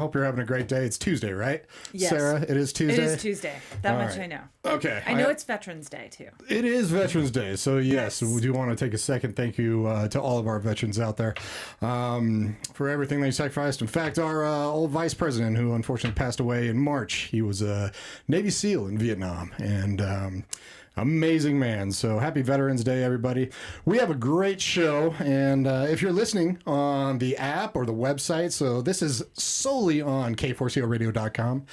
hope you're having a great day. It's Tuesday, right? Yes. Sarah, it is Tuesday? It is Tuesday. That All much right. I know. Okay. I know it's Veterans Day, too. It is Veterans Day, so yes, we do want to take a second. Thank you to all of our veterans out there for everything they sacrificed. In fact, our old vice president, who unfortunately passed away in March, he was a Navy SEAL in Vietnam, and amazing man. So happy Veterans Day, everybody. We have a great show, and if you're listening on the app or the website, so this is solely on K4CORadio.com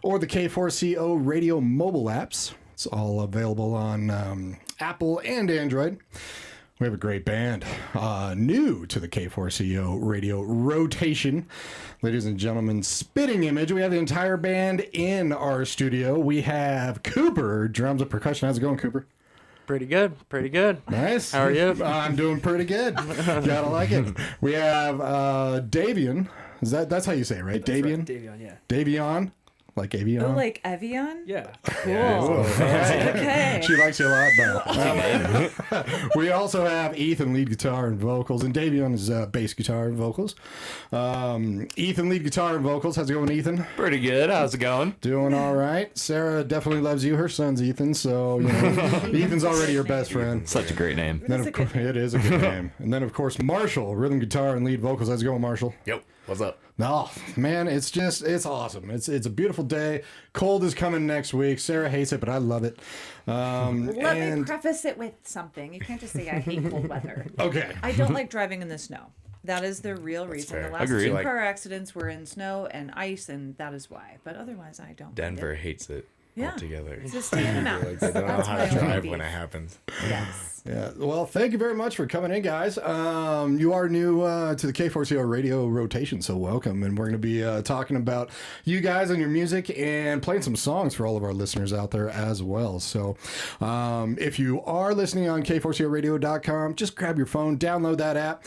or the K4CO radio mobile apps. It's all available on Apple and Android. We have a great band, new to the K4CO radio rotation. Ladies and gentlemen, Spitting Image. We have the entire band in our studio. We have Cooper, drums and percussion. How's it going, Cooper? Pretty good. Pretty good. Nice. How are you? I'm doing pretty good. Gotta like it. We have Davian. That's how you say it, right? Davian? Right. Davion, yeah. Davion. Like Avion? Oh, like Evian? Yeah. Cool. Yeah. Okay. She likes you a lot, though. We also have Ethan, lead guitar and vocals, and Davion is bass guitar and vocals. Ethan, lead guitar and vocals. How's it going, Ethan? Pretty good. How's it going? Doing all right. Sarah definitely loves you. Her son's Ethan, so you know, Ethan's already your best friend. Such a great name. Then, of course, it is a good name. And then, of course, Marshall, rhythm guitar and lead vocals. How's it going, Marshall? Yep. What's up? No, man, it's awesome. It's a beautiful day. Cold is coming next week. Sarah hates it, but I love it. Let me preface it with something. You can't just say I hate cold weather. Okay. I don't like driving in the snow. That is the real reason. fair. The last Agreed. two Like- car accidents were in snow and ice, and that is why. But otherwise, I don't. Denver Like it. hates it Yeah. altogether. It's a stay in the mountains. Like they don't know That's how my to only drive beef. when it happens. Yes. Yeah. Well, thank you very much for coming in, guys. You are new to the K4CO radio rotation, so welcome. And we're going to be talking about you guys and your music and playing some songs for all of our listeners out there as well. So if you are listening on K4CORadio.com, just grab your phone, download that app,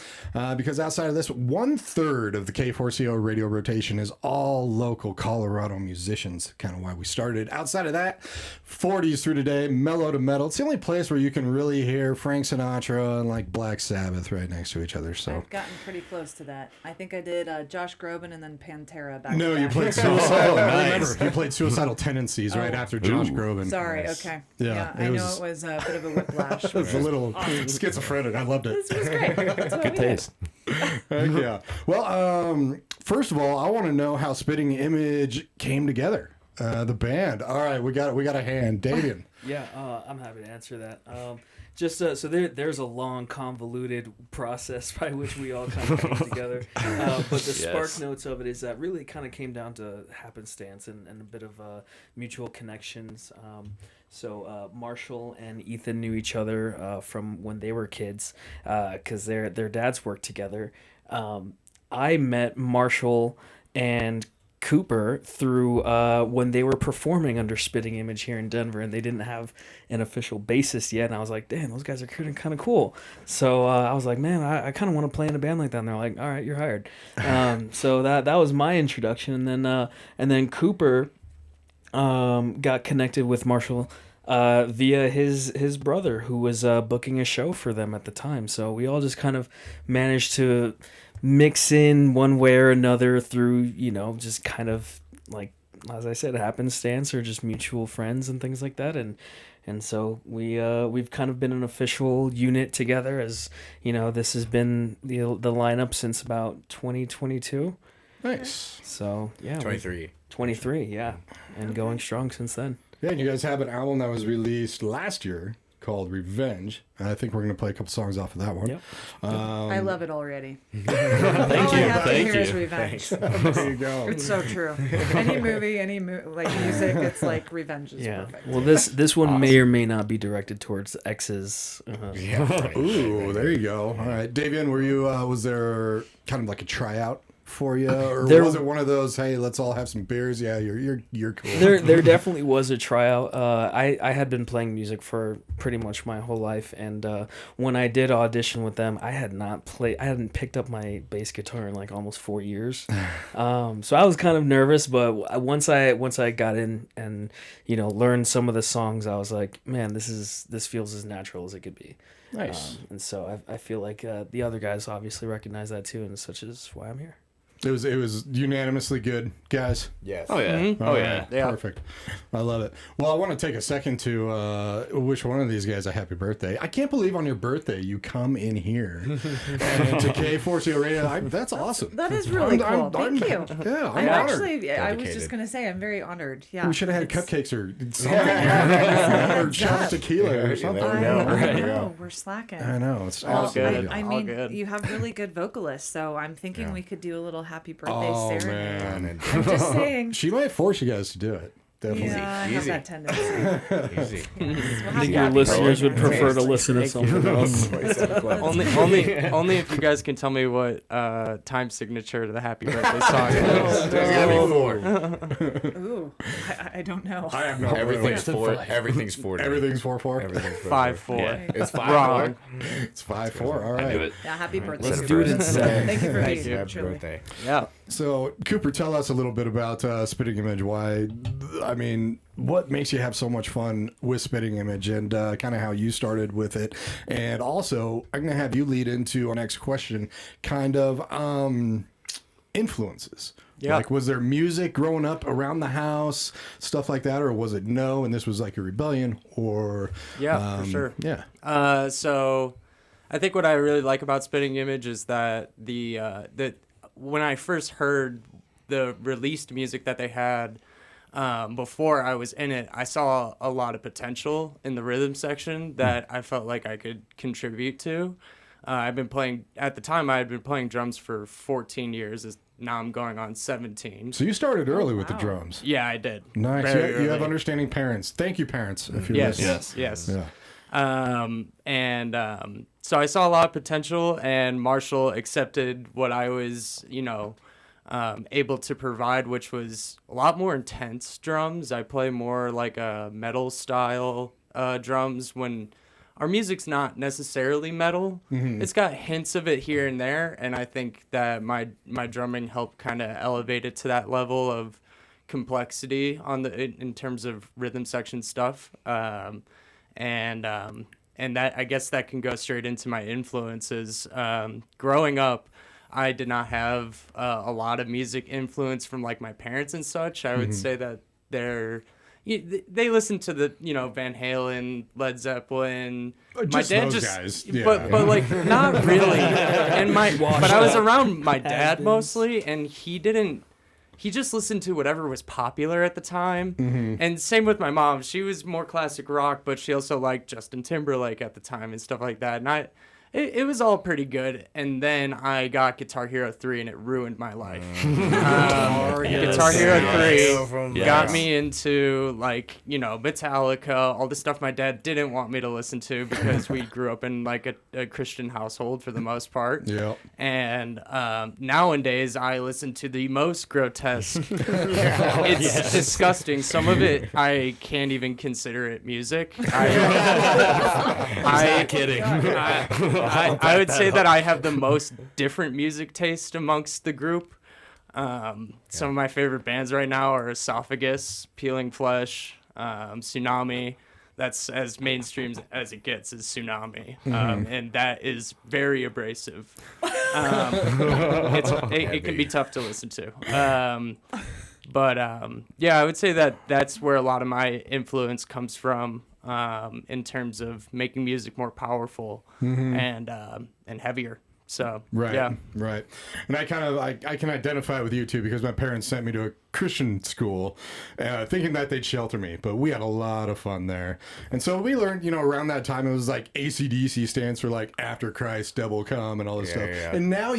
because outside of this, 1/3 of the K4CO radio rotation is all local Colorado musicians, kind of why we started. Outside of that, 40s through today, mellow to metal. It's the only place where you can really hear Frank Sinatra and like Black Sabbath right next to each other. So I've gotten pretty close to that. I think I did Josh Groban and then Pantera back no, to you back. played Suicidal. Nice. Remember, you played Suicidal Tendencies right after Josh Groban. Sorry, Nice. okay. Yeah, I it know was- it was a bit of a whiplash. It was a little schizophrenic. I loved it. This was great. That's what Good we did. taste. Heck yeah. Well, first of all, I want to know how Spitting Image came together. The band. All right, we got a hand, Davian. Yeah, I'm happy to answer that. So there's a long, convoluted process by which we all kind of came together. But the spark notes of it is that really kind of came down to happenstance and a bit of mutual connections. So Marshall and Ethan knew each other from when they were kids because their dads worked together. I met Marshall and Cooper through when they were performing under Spitting Image here in Denver, and they didn't have an official bassist yet. And I was like, damn, those guys are kind of cool. So I was like, man, I kind of want to play in a band like that. And they're like, all right, you're hired. So that was my introduction. And then Cooper got connected with Marshall via his brother, who was booking a show for them at the time. So we all just kind of managed to mix in one way or another through, just kind of like, as I said, happenstance or just mutual friends and things like that. And so we've kind of been an official unit together, as this has been the lineup since about 2022. Nice. So yeah, 23. yeah, and going strong since then. Yeah, and you guys have an album that was released last year called Revenge. And I think we're going to play a couple songs off of that one. Yep. I love it already. Thank All I you. have to Thank hear is you. revenge. There you go. It's so true. Any movie, like music, it's like revenge is Yeah. perfect. Well, this one may or may not be directed towards exes. Yeah. Right. Ooh, there you go. All right, Davian, were you? Was there kind of like a tryout for you, or There- was it one of those? Hey, let's all have some beers. Yeah, you're cool. There definitely was a tryout. I had been playing music for pretty much my whole life, and when I did audition with them, I hadn't picked up my bass guitar in like almost 4 years. So I was kind of nervous, but once I got in and learned some of the songs, I was like, man, this feels as natural as it could be. Nice. And so I feel like the other guys obviously recognize that too, and such is why I'm here. It was unanimously good, guys. Yes. Oh yeah. All Oh right, yeah. Yeah. Perfect. I love it. Well, I want to take a second to wish one of these guys a happy birthday. I can't believe on your birthday you come in here and to K4CO Radio. That's awesome. That is really cool. Thank you. Yeah, I'm honored. actually, I was Dedicated. just going to say, I'm very honored. Yeah. We should have had It's- cupcakes or something. Or shot of tequila or something. there we I go. know. We're slacking. I know. It's All awesome. good. I All mean, good. you have really good vocalists, so I'm thinking Yeah. we could do a little happy birthday Oh, serenade. man. I'm just saying. She might force you guys to do it. Definitely. Yeah, I have Easy. that tendency. Easy. We'll I have think to- your listeners would prefer to Thank listen to you. something else. Only if you guys can tell me what time signature to the happy birthday song is. There's gotta be 4. Ooh, I don't know. I have no Everything's clue. 4. Everything's 4. Everything's 4-4. Everything's 4. 5-4. Yeah. It's 5. Wrong. It's 5-4. All I knew right. it. Yeah, happy birthday. Let's Cooper. do it in 7. Thank you for Thank being you. here, Happy truly. birthday. Yeah. So, Cooper, tell us a little bit about Spitting Image. Why, I mean, what makes you have so much fun with Spitting Image and kind of how you started with it. And also, I'm going to have you lead into our next question, kind of influences. Yeah. Like, was there music growing up around the house, stuff like that, or was it no, and this was like a rebellion, or... Yeah, for sure. Yeah. So I think what I really like about Spitting Image is that that when I first heard the released music that they had before I was in it, I saw a lot of potential in the rhythm section that I felt like I could contribute to. I've been playing, at the time I had been playing drums for 14 years. Now I'm going on 17. So you started early with the wow. drums. Yeah, I did. Nice. Very You have early. understanding parents. Thank you, parents, if you're Yes, listening. yes. Yeah. So I saw a lot of potential, and Marshall accepted what I was, able to provide, which was a lot more intense drums. I play more like a metal style drums when our music's not necessarily metal. It's got hints of it here and there, and I think that my drumming helped kind of elevate it to that level of complexity in terms of rhythm section stuff. And that, I guess that can go straight into my influences. Growing up, I did not have a lot of music influence from like my parents and such. I would say that they listened to the Van Halen, Led Zeppelin. My Just dad those just, guys. Yeah. but like not really. And but I was around my dad Has-beens. mostly, and he just listened to whatever was popular at the time. And same with my mom. She was more classic rock, but she also liked Justin Timberlake at the time and stuff like that. And it was all pretty good. And then I got Guitar Hero 3 and it ruined my life. Guitar Hero 3 got me into Metallica, all the stuff my dad didn't want me to listen to because we grew up in like a Christian household for the most part. Yeah. And nowadays I listen to the most grotesque. It's disgusting. Some of it I can't even consider it music. Not kidding. I would say that I have the most different music taste amongst the group. Some of my favorite bands right now are Esophagus, Peeling Flesh, Tsunami. That's as mainstream as it gets, is Tsunami. And that is very abrasive. It can be tough to listen to. But I would say that that's where a lot of my influence comes from, in terms of making music more powerful and heavier. So Right. yeah. Right. And I can identify with you too, because my parents sent me to a Christian school, thinking that they'd shelter me, but we had a lot of fun there. And so we learned, around that time, it was like AC/DC stands for like After Christ, Devil Come, and all this stuff. yeah. And now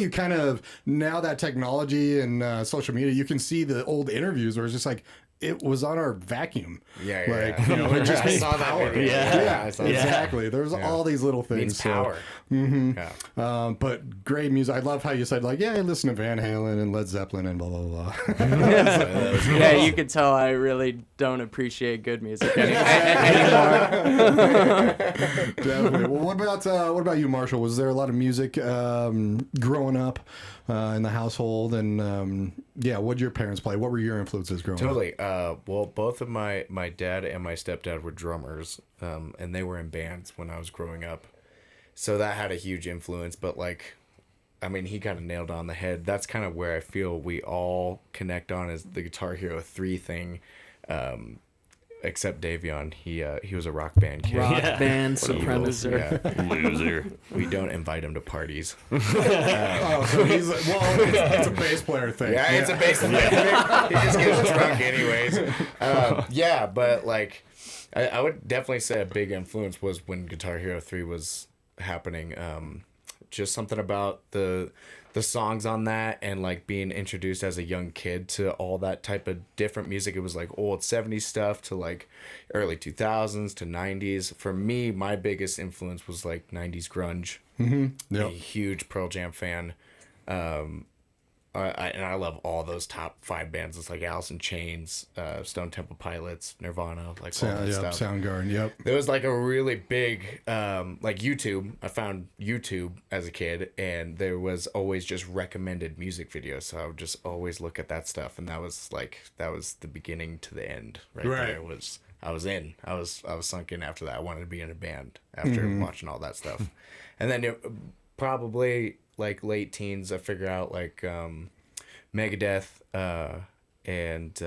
now that technology and social media, you can see the old interviews where it's just like, it was on our vacuum. Yeah, Like, yeah. it just I means saw that power. video. Yeah, I saw that. exactly. There's all these little things. Means power. Yeah. But great music. I love how you said, like, yeah, I listen to Van Halen and Led Zeppelin and blah, blah, blah. Yeah, you could tell I really don't appreciate good music anymore. Definitely. Well, what about you, Marshall? Was there a lot of music growing up in the household? And what did your parents play? What were your influences growing up? Totally. Well, both of my dad and my stepdad were drummers, and they were in bands when I was growing up. So that had a huge influence. But like, I mean, he kind of nailed it on the head. That's kind of where I feel we all connect on is the Guitar Hero 3 thing. Except Davion, he was a rock band kid. Rock Yeah. band Evil. supremacy. Yeah. Loser. We don't invite him to parties. Oh, so he's like, well, it's a bass player thing. Yeah, it's a bass player. He just gets drunk anyways. Yeah, but like, I would definitely say a big influence was when Guitar Hero 3 was happening. Just something about the songs on that and like being introduced as a young kid to all that type of different music. It was like old 70s stuff to like early 2000s to 90s. For me, my biggest influence was like 90s grunge. Mm-hmm. Yep. A huge Pearl Jam fan. And I love all those top 5 bands. It's like Alice in Chains, Stone Temple Pilots, Nirvana, like all that stuff. Soundgarden, yep. There was like a really big, like YouTube. I found YouTube as a kid, and there was always just recommended music videos. So I would just always look at that stuff, and that was the beginning to the end. Right. There was I was in. I was sunk in after that. I wanted to be in a band after watching all that stuff, and then probably like late teens, I figure out like Megadeth, and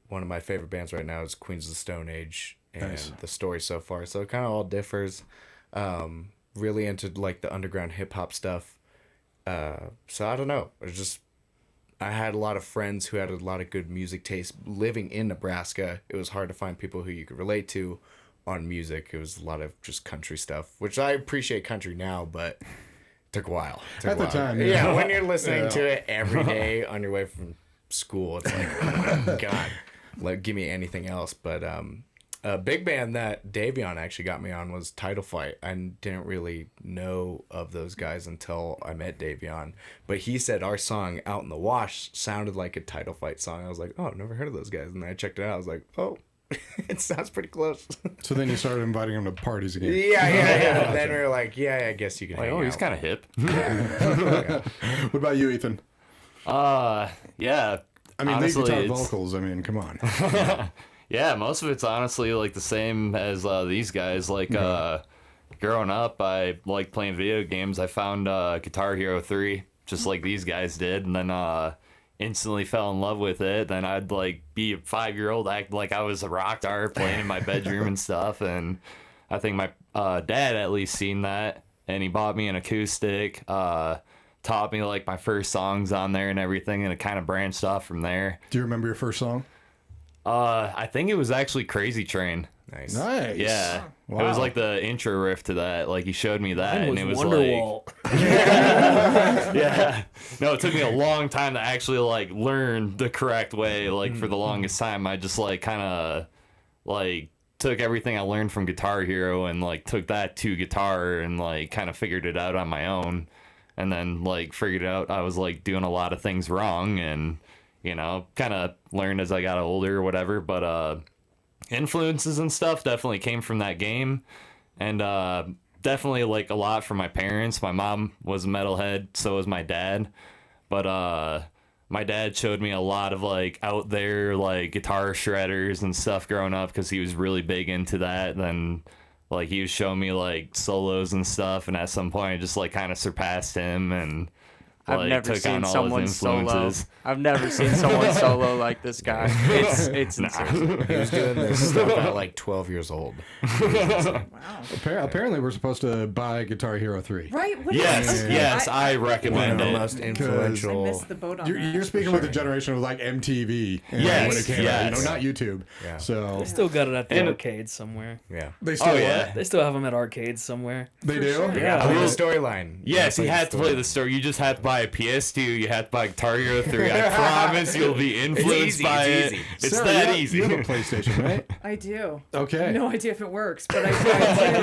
one of my favorite bands right now is Queens of the Stone Age, and Nice. The Story So Far. So it kind of all differs. Really into like the underground hip hop stuff. So I don't know. I had a lot of friends who had a lot of good music taste. Living in Nebraska, it was hard to find people who you could relate to on music. It was a lot of just country stuff, which I appreciate country now, but took a while. At the time, yeah. When you're listening to it every day on your way from school, it's like, oh my God, like give me anything else. But a big band that Davion actually got me on was Title Fight. I didn't really know of those guys until I met Davion, but he said our song "Out in the Wash" sounded like a Title Fight song. I was like, oh, I've never heard of those guys, and then I checked it out. I was like, oh. It sounds pretty close. So then you started inviting him to parties again. Yeah. And then we were like, yeah, I guess you can. Like, hang oh, he's out. kind of hip. What about you, Ethan? Yeah. I mean, honestly, lead guitar it's- vocals. I mean, come on. Yeah, most of it's honestly like the same as these guys. Like growing up, I liked playing video games. I found Guitar Hero 3, just like these guys did, and then instantly fell in love with it. Then I'd like be a 5-year-old, act like I was a rock star playing in my bedroom and stuff. And I think my dad at least seen that, and he bought me an acoustic. Taught me like my first songs on there and everything, and it kind of branched off from there. Do you remember your first song? I think it was actually Crazy Train. Nice. Nice. Yeah. Wow. It was like the intro riff to that. Like he showed me that, Mine and it was Wonderwall. like, yeah. No, it took me a long time to actually like learn the correct way. Like for the longest time, I just like kind of like took everything I learned from Guitar Hero and like took that to guitar and like kind of figured it out on my own, and then like figured out I was like doing a lot of things wrong, and you know, kind of learned as I got older or whatever. But influences and stuff definitely came from that game, and definitely like a lot from my parents. My mom was a metalhead, so was my dad, but my dad showed me a lot of like out there like guitar shredders and stuff growing up because he was really big into that. Then like he was showing me like solos and stuff, and at some point I just like kind of surpassed him and I've like, never took on seen all someone his solo. influences. I've never seen someone solo like this guy. It's insane. He was doing this stuff at like 12 years old. Wow. Apparently, we're supposed to buy Guitar Hero 3. Right? What is Yes, okay, yes, I recommend One of the it. most I influential. missed the boat on You're, that. you're speaking with a generation of like MTV Yes, when it came out, yes. not YouTube. Yeah. So They still got it at the And- arcades somewhere. Yeah. they still Oh yeah. They still have them at arcades somewhere. They do. sure. Yeah. Play the storyline. Yes, you Play had to play the story. You just had to buy a PS2. You had to buy Guitar Hero 3. I promise you'll be influenced easy, by it's it. easy. It's Sarah, that you easy. have a PlayStation, right? I do. Okay. No idea if it works, but I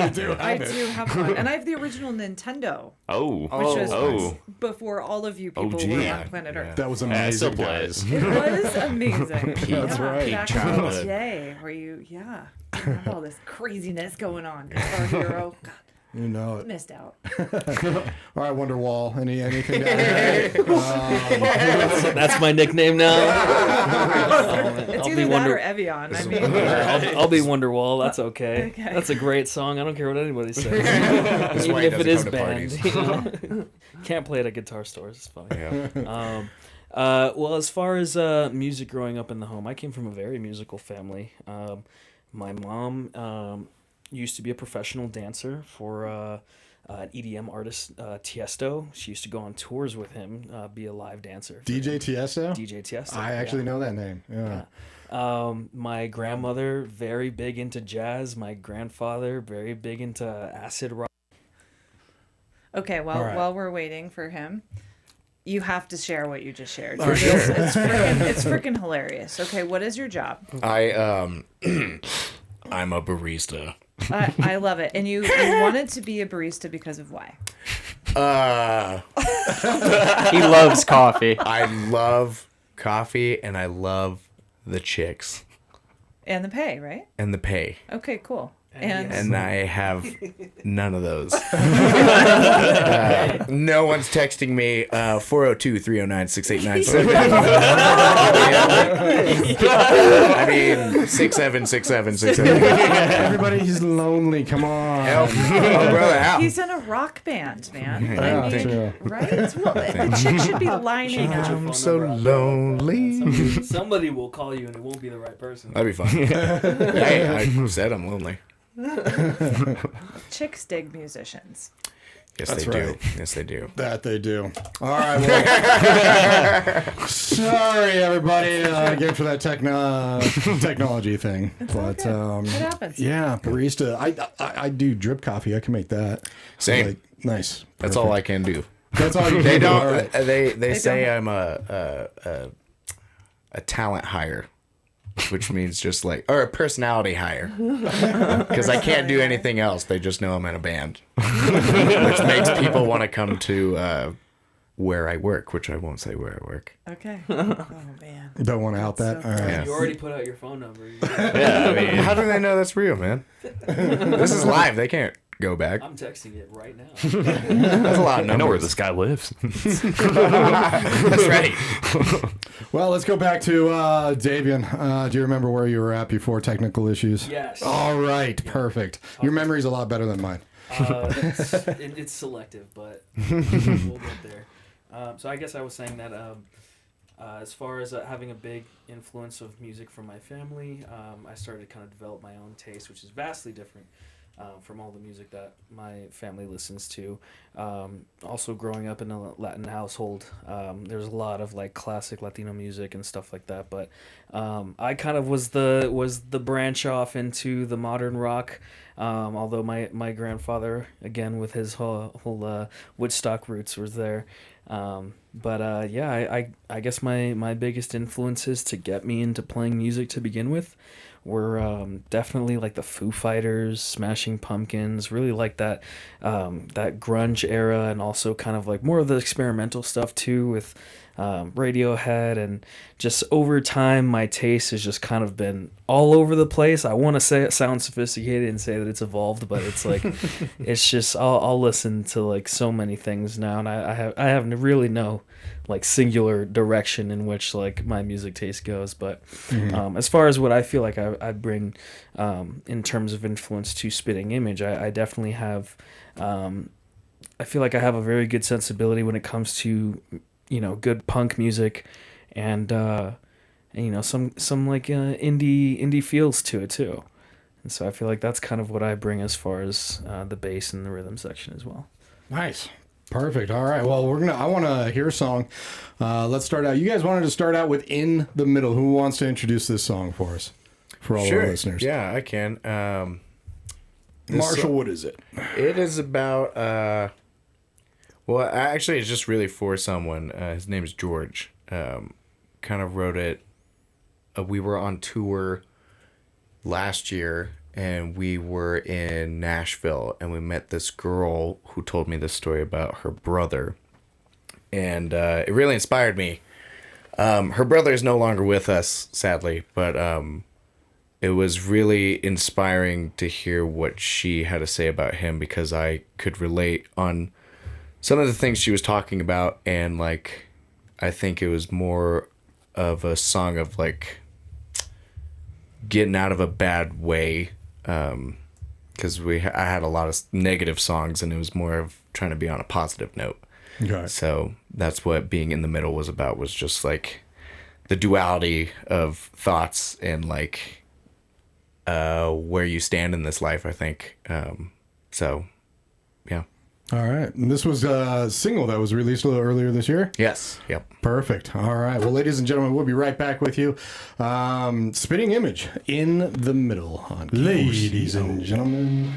do. I have it. do have one, and I have the original Nintendo, Oh, which was oh. before all of you people gee. were Yeah, on planet yeah. Earth. That was I amazing, still play guys. it. It was amazing. That's right. Back in Childhood. the day, where you have all this craziness going on. Guitar Hero, God, You know it. missed out. All right, Wonderwall. Anything down there? That's my nickname now. It's I'll either be that Wonder. or Evian. I mean, I'll be Wonderwall. That's okay. Okay. That's a great song. I don't care what anybody says. That's Even why he if it doesn't is come to banned. parties. You know? Can't play it at guitar stores. It's fine. Yeah. Well, as far as music growing up in the home, I came from a very musical family. My mom used to be a professional dancer for an EDM artist, Tiesto. She used to go on tours with him, be a live dancer. for DJ him. Tiesto? DJ Tiesto. I actually know that name. Yeah. My grandmother, very big into jazz. My grandfather, very big into acid rock. okay. Well, All right. while we're waiting for him, you have to share what you just shared. For sure. It's freaking hilarious. Okay, what is your job? I'm a barista. I love it. And you wanted to be a barista because of why? He loves coffee. I love coffee and I love the chicks And the pay, right? and the pay. Okay, cool. And And I have none of those. No one's texting me 402-309-6897. I mean 676767. Everybody's lonely. Come on. Help. Oh, brother, out. He's in a rock band, man. Yeah, I mean, true. right? Well, the chick should be lining up. I'm so lonely. Somebody will call you and it won't be the right person. That'd be fun. Hey, I said I'm lonely. Chicks dig musicians. Yes, That's they do. right. Yes, they do. That they do. All right. Well, sorry, everybody, again for that technology thing. But It happens. yeah, barista. I do drip coffee. I can make that. Same. Like, nice. That's all I can do. That's all you They can do. don't. All right. They say don't. I'm a talent hire, which means just like or a personality hire, because I can't do anything else. They just know I'm in a band, which makes people want to come to where I work, which I won't say where I work. Okay. Oh man. You don't want to out that. so All right. Yeah. You already put out your phone number. Yeah, I mean, How do they know that's real, man? This is live. They can't go back. I'm texting it right now. That's a lot of I know where numbers. this guy lives. That's right. Well, let's go back to Davian. Do you remember where you were at before technical issues? Yes. All right. Perfect. Your memory's a lot better than mine. It's selective, but we'll get there. So I guess I was saying that as far as having a big influence of music from my family, I started to kind of develop my own taste, which is vastly different from all the music that my family listens to. Also, growing up in a Latin household, there's a lot of like classic Latino music and stuff like that. But I kind of was the branch off into the modern rock. Although my grandfather, again with his whole Woodstock roots, was there. Yeah, I guess my biggest influences to get me into playing music to begin with were definitely like the Foo Fighters, Smashing Pumpkins, really like that that grunge era, and also kind of like more of the experimental stuff too with Radiohead. And just over time my taste has just kind of been all over the place. I want to say it sounds sophisticated and say that it's evolved, but it's like it's just I'll listen to like so many things now, and I have really no like singular direction in which like my music taste goes. But as far as what I feel like I bring in terms of influence to Spitting Image, I definitely have I feel like I have a very good sensibility when it comes to good punk music, and some like indie feels to it too. And so I feel like that's kind of what I bring as far as the bass and the rhythm section as well. Nice. Perfect. All right. Well, I want to hear a song. Let's start out. You guys wanted to start out with In the Middle. Who wants to introduce this song for us? For all our listeners. Yeah, I can. Marshall, what is it? It is about well, actually it's just really for someone. His name is George. Kind of wrote it. We were on tour last year, and we were in Nashville, and we met this girl who told me this story about her brother, and it really inspired me. Her brother is no longer with us, sadly, but it was really inspiring to hear what she had to say about him, because I could relate on some of the things she was talking about, and like I think it was more of a song of like getting out of a bad way, because I had a lot of negative songs, and it was more of trying to be on a positive note. Okay. So that's what being in the middle was about, was just like the duality of thoughts and like where you stand in this life, I think. So yeah. All right. And this was a single that was released a little earlier this year. Yes. Yep. Perfect. All right. Well, ladies and gentlemen, we'll be right back with you. Spitting Image in the middle on K4CO. Ladies and gentlemen.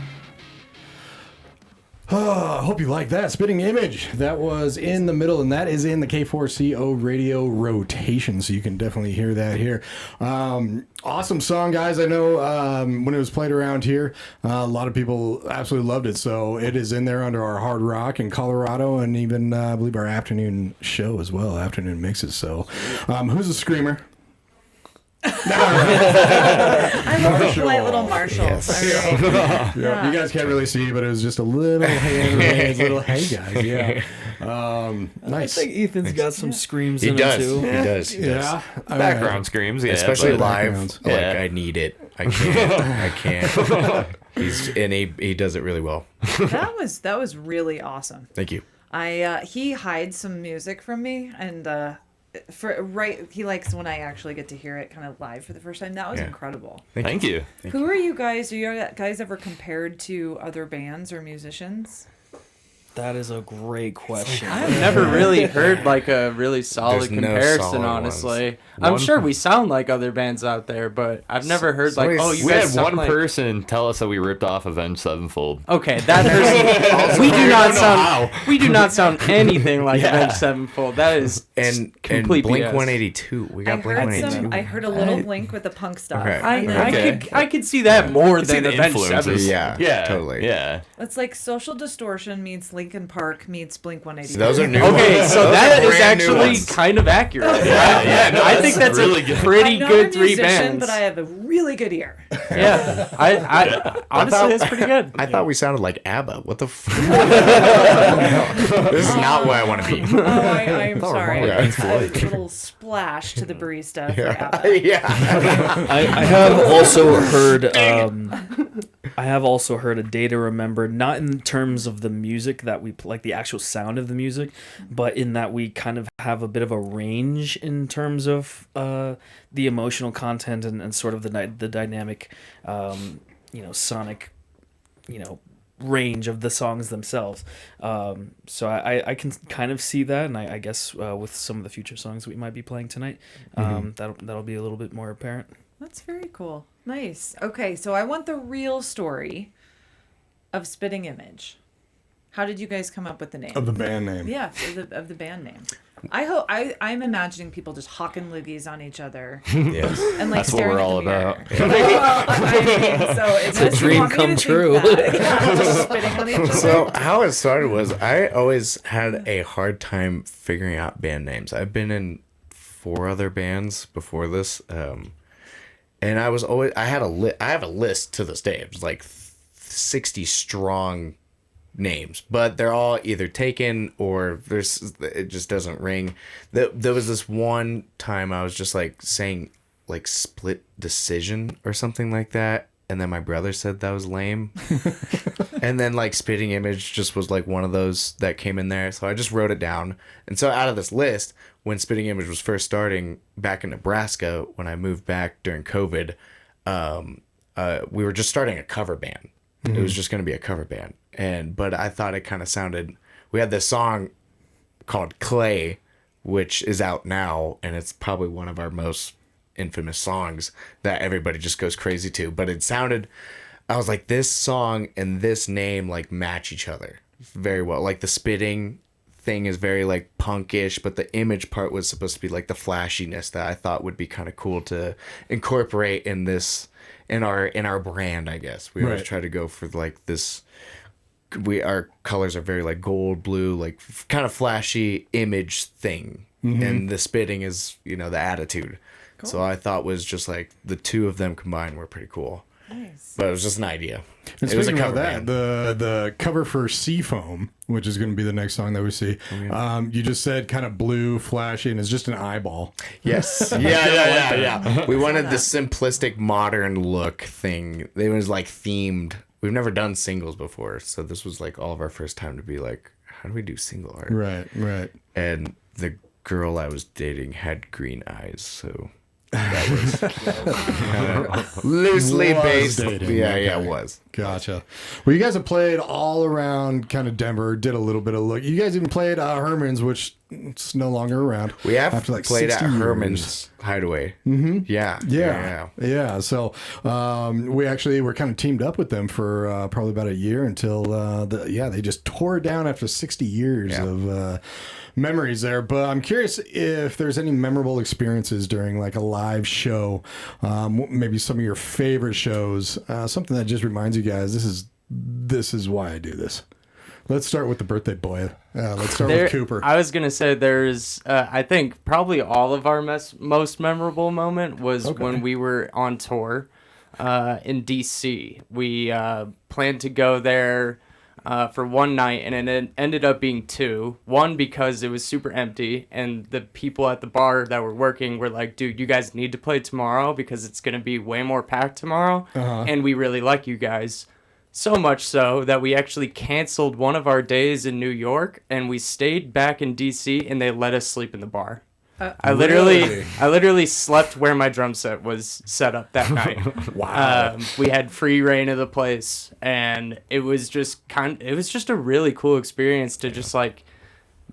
I hope you like that. Spitting Image. That was in the middle, and that is in the K4CO radio rotation, so you can definitely hear that here. Awesome song, guys. I know when it was played around here, a lot of people absolutely loved it, so it is in there under our Hard Rock in Colorado, and even, I believe, our afternoon show as well, afternoon mixes. So who's a screamer? I'm a polite little Marshall. Yes. All right. Yeah. You guys can't really see, but it was just a little hand raise, little hey guys. Yeah. Nice. I think Ethan's got some screams He in does. him too. He does. He does. Yeah. Background screams, yeah. Especially but- live. backgrounds. Like Yeah. I need it. I can't. I can't. He does it really well. That was really awesome. Thank you. He hides some music from me, and he likes when I actually get to hear it kind of live for the first time. That was Yeah. incredible. Thank you. Who are you guys? Are you guys ever compared to other bands or musicians? That is a great question. I've never really heard like a really solid There's no comparison, solid honestly. I'm One- sure we sound like other bands out there, but I've never heard like, oh, you We guys had sound one like... person tell us that we ripped off Avenged Sevenfold. Okay, that person. We do not sound anything like Avenged Sevenfold. That is And complete Blink BS. 182. We got Blink 182. I heard a little Blink with the punk stuff. Okay. And then Okay. I could see that more see than the Avenged influences. Sevenfold. Yeah. Yeah, Totally. Yeah. it's like Social Distortion meets Linkin Park meets Blink 182. Those are new Okay, ones. so Those that are is brand new actually ones. kind of accurate. Yeah, no, I think that's really a good. pretty I'm not good a three musician, bands. but I have a really good ear. Yeah, I honestly, that's pretty good. I thought we sounded like ABBA. What the This is not where I want to be. Oh, I'm sorry. wrong. A little splash to the barista for ABBA. Yeah. I have also heard I have also heard a Day to Remember, not in terms of the music that we like the actual sound of the music, but in that we kind of have a bit of a range in terms of the emotional content and sort of the dynamic sonic range of the songs themselves. So I can kind of see that, and I guess with some of the future songs we might be playing tonight, that'll be a little bit more apparent. That's very cool. Nice. Okay, so I want the real story of Spitting Image. How did you guys come up with the name? Of the band name. Yeah, of the band name. I'm imagining people just hawking loogies on each other Yes. and like That's what staring we're at all the mirror. about. Well, I mean, so it's a dream come true. Yeah, just spitting on each other. So how it started was I always had a hard time figuring out band names. I've been in 4 other bands before this, and I have a list to this day. It was like 60 strong names, but they're all either taken or it just doesn't ring. There was this one time I was just like saying like Split Decision or something like that, and then my brother said that was lame. And then like Spitting Image just was like one of those that came in there, so I just wrote it down. And so out of this list, when Spitting Image was first starting back in Nebraska, when I moved back during COVID, we were just starting a cover band. It was just going to be a cover band. But I thought it kind of sounded, we had this song called Clay, which is out now, and it's probably one of our most infamous songs that everybody just goes crazy to. But it sounded, I was like, this song and this name like match each other very well. Like the spitting thing is very like punkish, but the image part was supposed to be like the flashiness that I thought would be kind of cool to incorporate in this, in our brand, I guess. We always Right. try to go for like this, our colors are very like gold, blue, like kind of flashy image thing. And the spitting is, the attitude. So I thought was just like the two of them combined were pretty cool. Nice. but it was just an idea. And It was a speaking of cover that, band. the cover for Seafoam, which is going to be the next song that we see, you just said kind of blue, flashy, and it's just an eyeball. Yes. Yeah. We wanted the simplistic modern look thing. It was like themed. We've never done singles before, so this was like all of our first time to be like, how do we do single art? Right. And the girl I was dating had green eyes, so that was loosely Was based. dating, Yeah, okay. it was. Gotcha. Well, you guys have played all around kind of Denver, did a little bit of look. You guys even played Herman's, which it's no longer around. We have after like played at 60 years. Herman's Hideaway. Mm-hmm. Yeah. Yeah. So we actually were kind of teamed up with them for probably about a year until they just tore it down after 60 years of memories there. But I'm curious if there's any memorable experiences during like a live show, maybe some of your favorite shows, something that just reminds you guys this is why I do this. Let's start with the birthday boy. Let's start with Cooper. I was gonna say there's, I think probably all of our most memorable moment was when we were on tour in DC. We planned to go there for one night, and it ended up being two. One because it was super empty, and the people at the bar that were working were like, "Dude, you guys need to play tomorrow because it's gonna be way more packed tomorrow, and we really like you guys." So much so that we actually canceled one of our days in New York, and we stayed back in DC, and they let us sleep in the bar. I literally slept where my drum set was set up that night. Wow. We had free reign of the place, and it was just a really cool experience to just like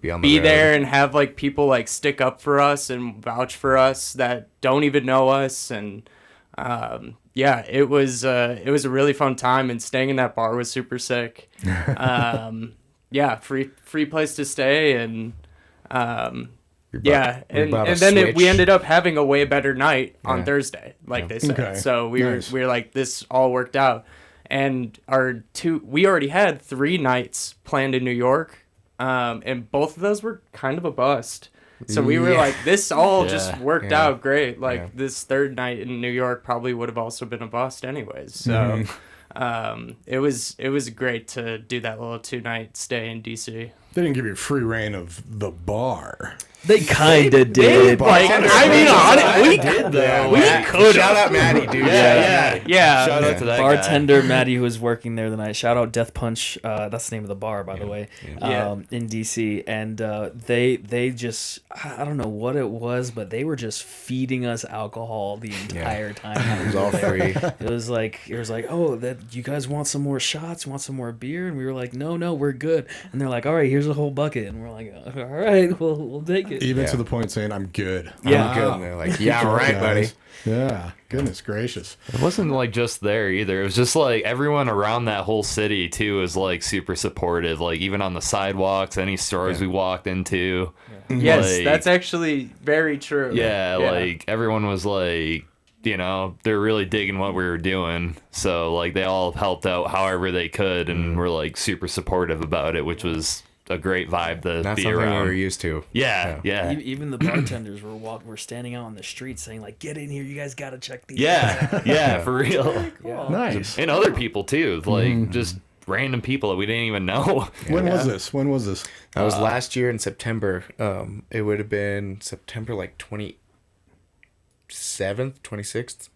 Be on the be road. there and have like people like stick up for us and vouch for us that don't even know us. And it was a really fun time, and staying in that bar was super sick. Free place to stay, and We and bought a then we Switch. ended up having a way better night on Yeah. Thursday, like they said. Okay. So we Nice. were like, this all worked out, and we already had 3 nights planned in New York, and both of those were kind of a bust. So we were like, this all just worked out great. Like this third night in New York probably would have also been a bust anyways. So it was great to do that little 2-night stay in DC. They didn't give you free reign of the bar. They kind of did. Like, I mean, honestly, we did though. We could. Shout out Maddie, dude. Yeah. Shout out to that Bartender Maddie, who was working there the night. Shout out Death Punch. That's the name of the bar, by the way. In DC, and they just, I don't know what it was, but they were just feeding us alcohol the entire time. It was all free. It was like, oh, that you guys want some more shots? Want some more beer? And we were like, no, we're good. And they're like, all right, here's a whole bucket. And we're like, all right, we'll take it. Even to the point saying, I'm good. Yeah. I'm good. And they're like, yeah, right, buddy. Yeah. Goodness gracious. It wasn't like just there either. It was just like everyone around that whole city too was like super supportive. Like even on the sidewalks, any stores we walked into. Yes, like, that's actually very true. Yeah, like everyone was like, you know, they're really digging what we were doing. So like they all helped out however they could and were like super supportive about it, which was a great vibe to Not be something around. we were used to. Yeah. Even the bartenders were standing out on the street saying like, "Get in here, you guys got to check these." Yeah, for real. Cool. Nice. And other people too, like just random people that we didn't even know. When was this? That was last year in September. It would have been September like 27th, 26th.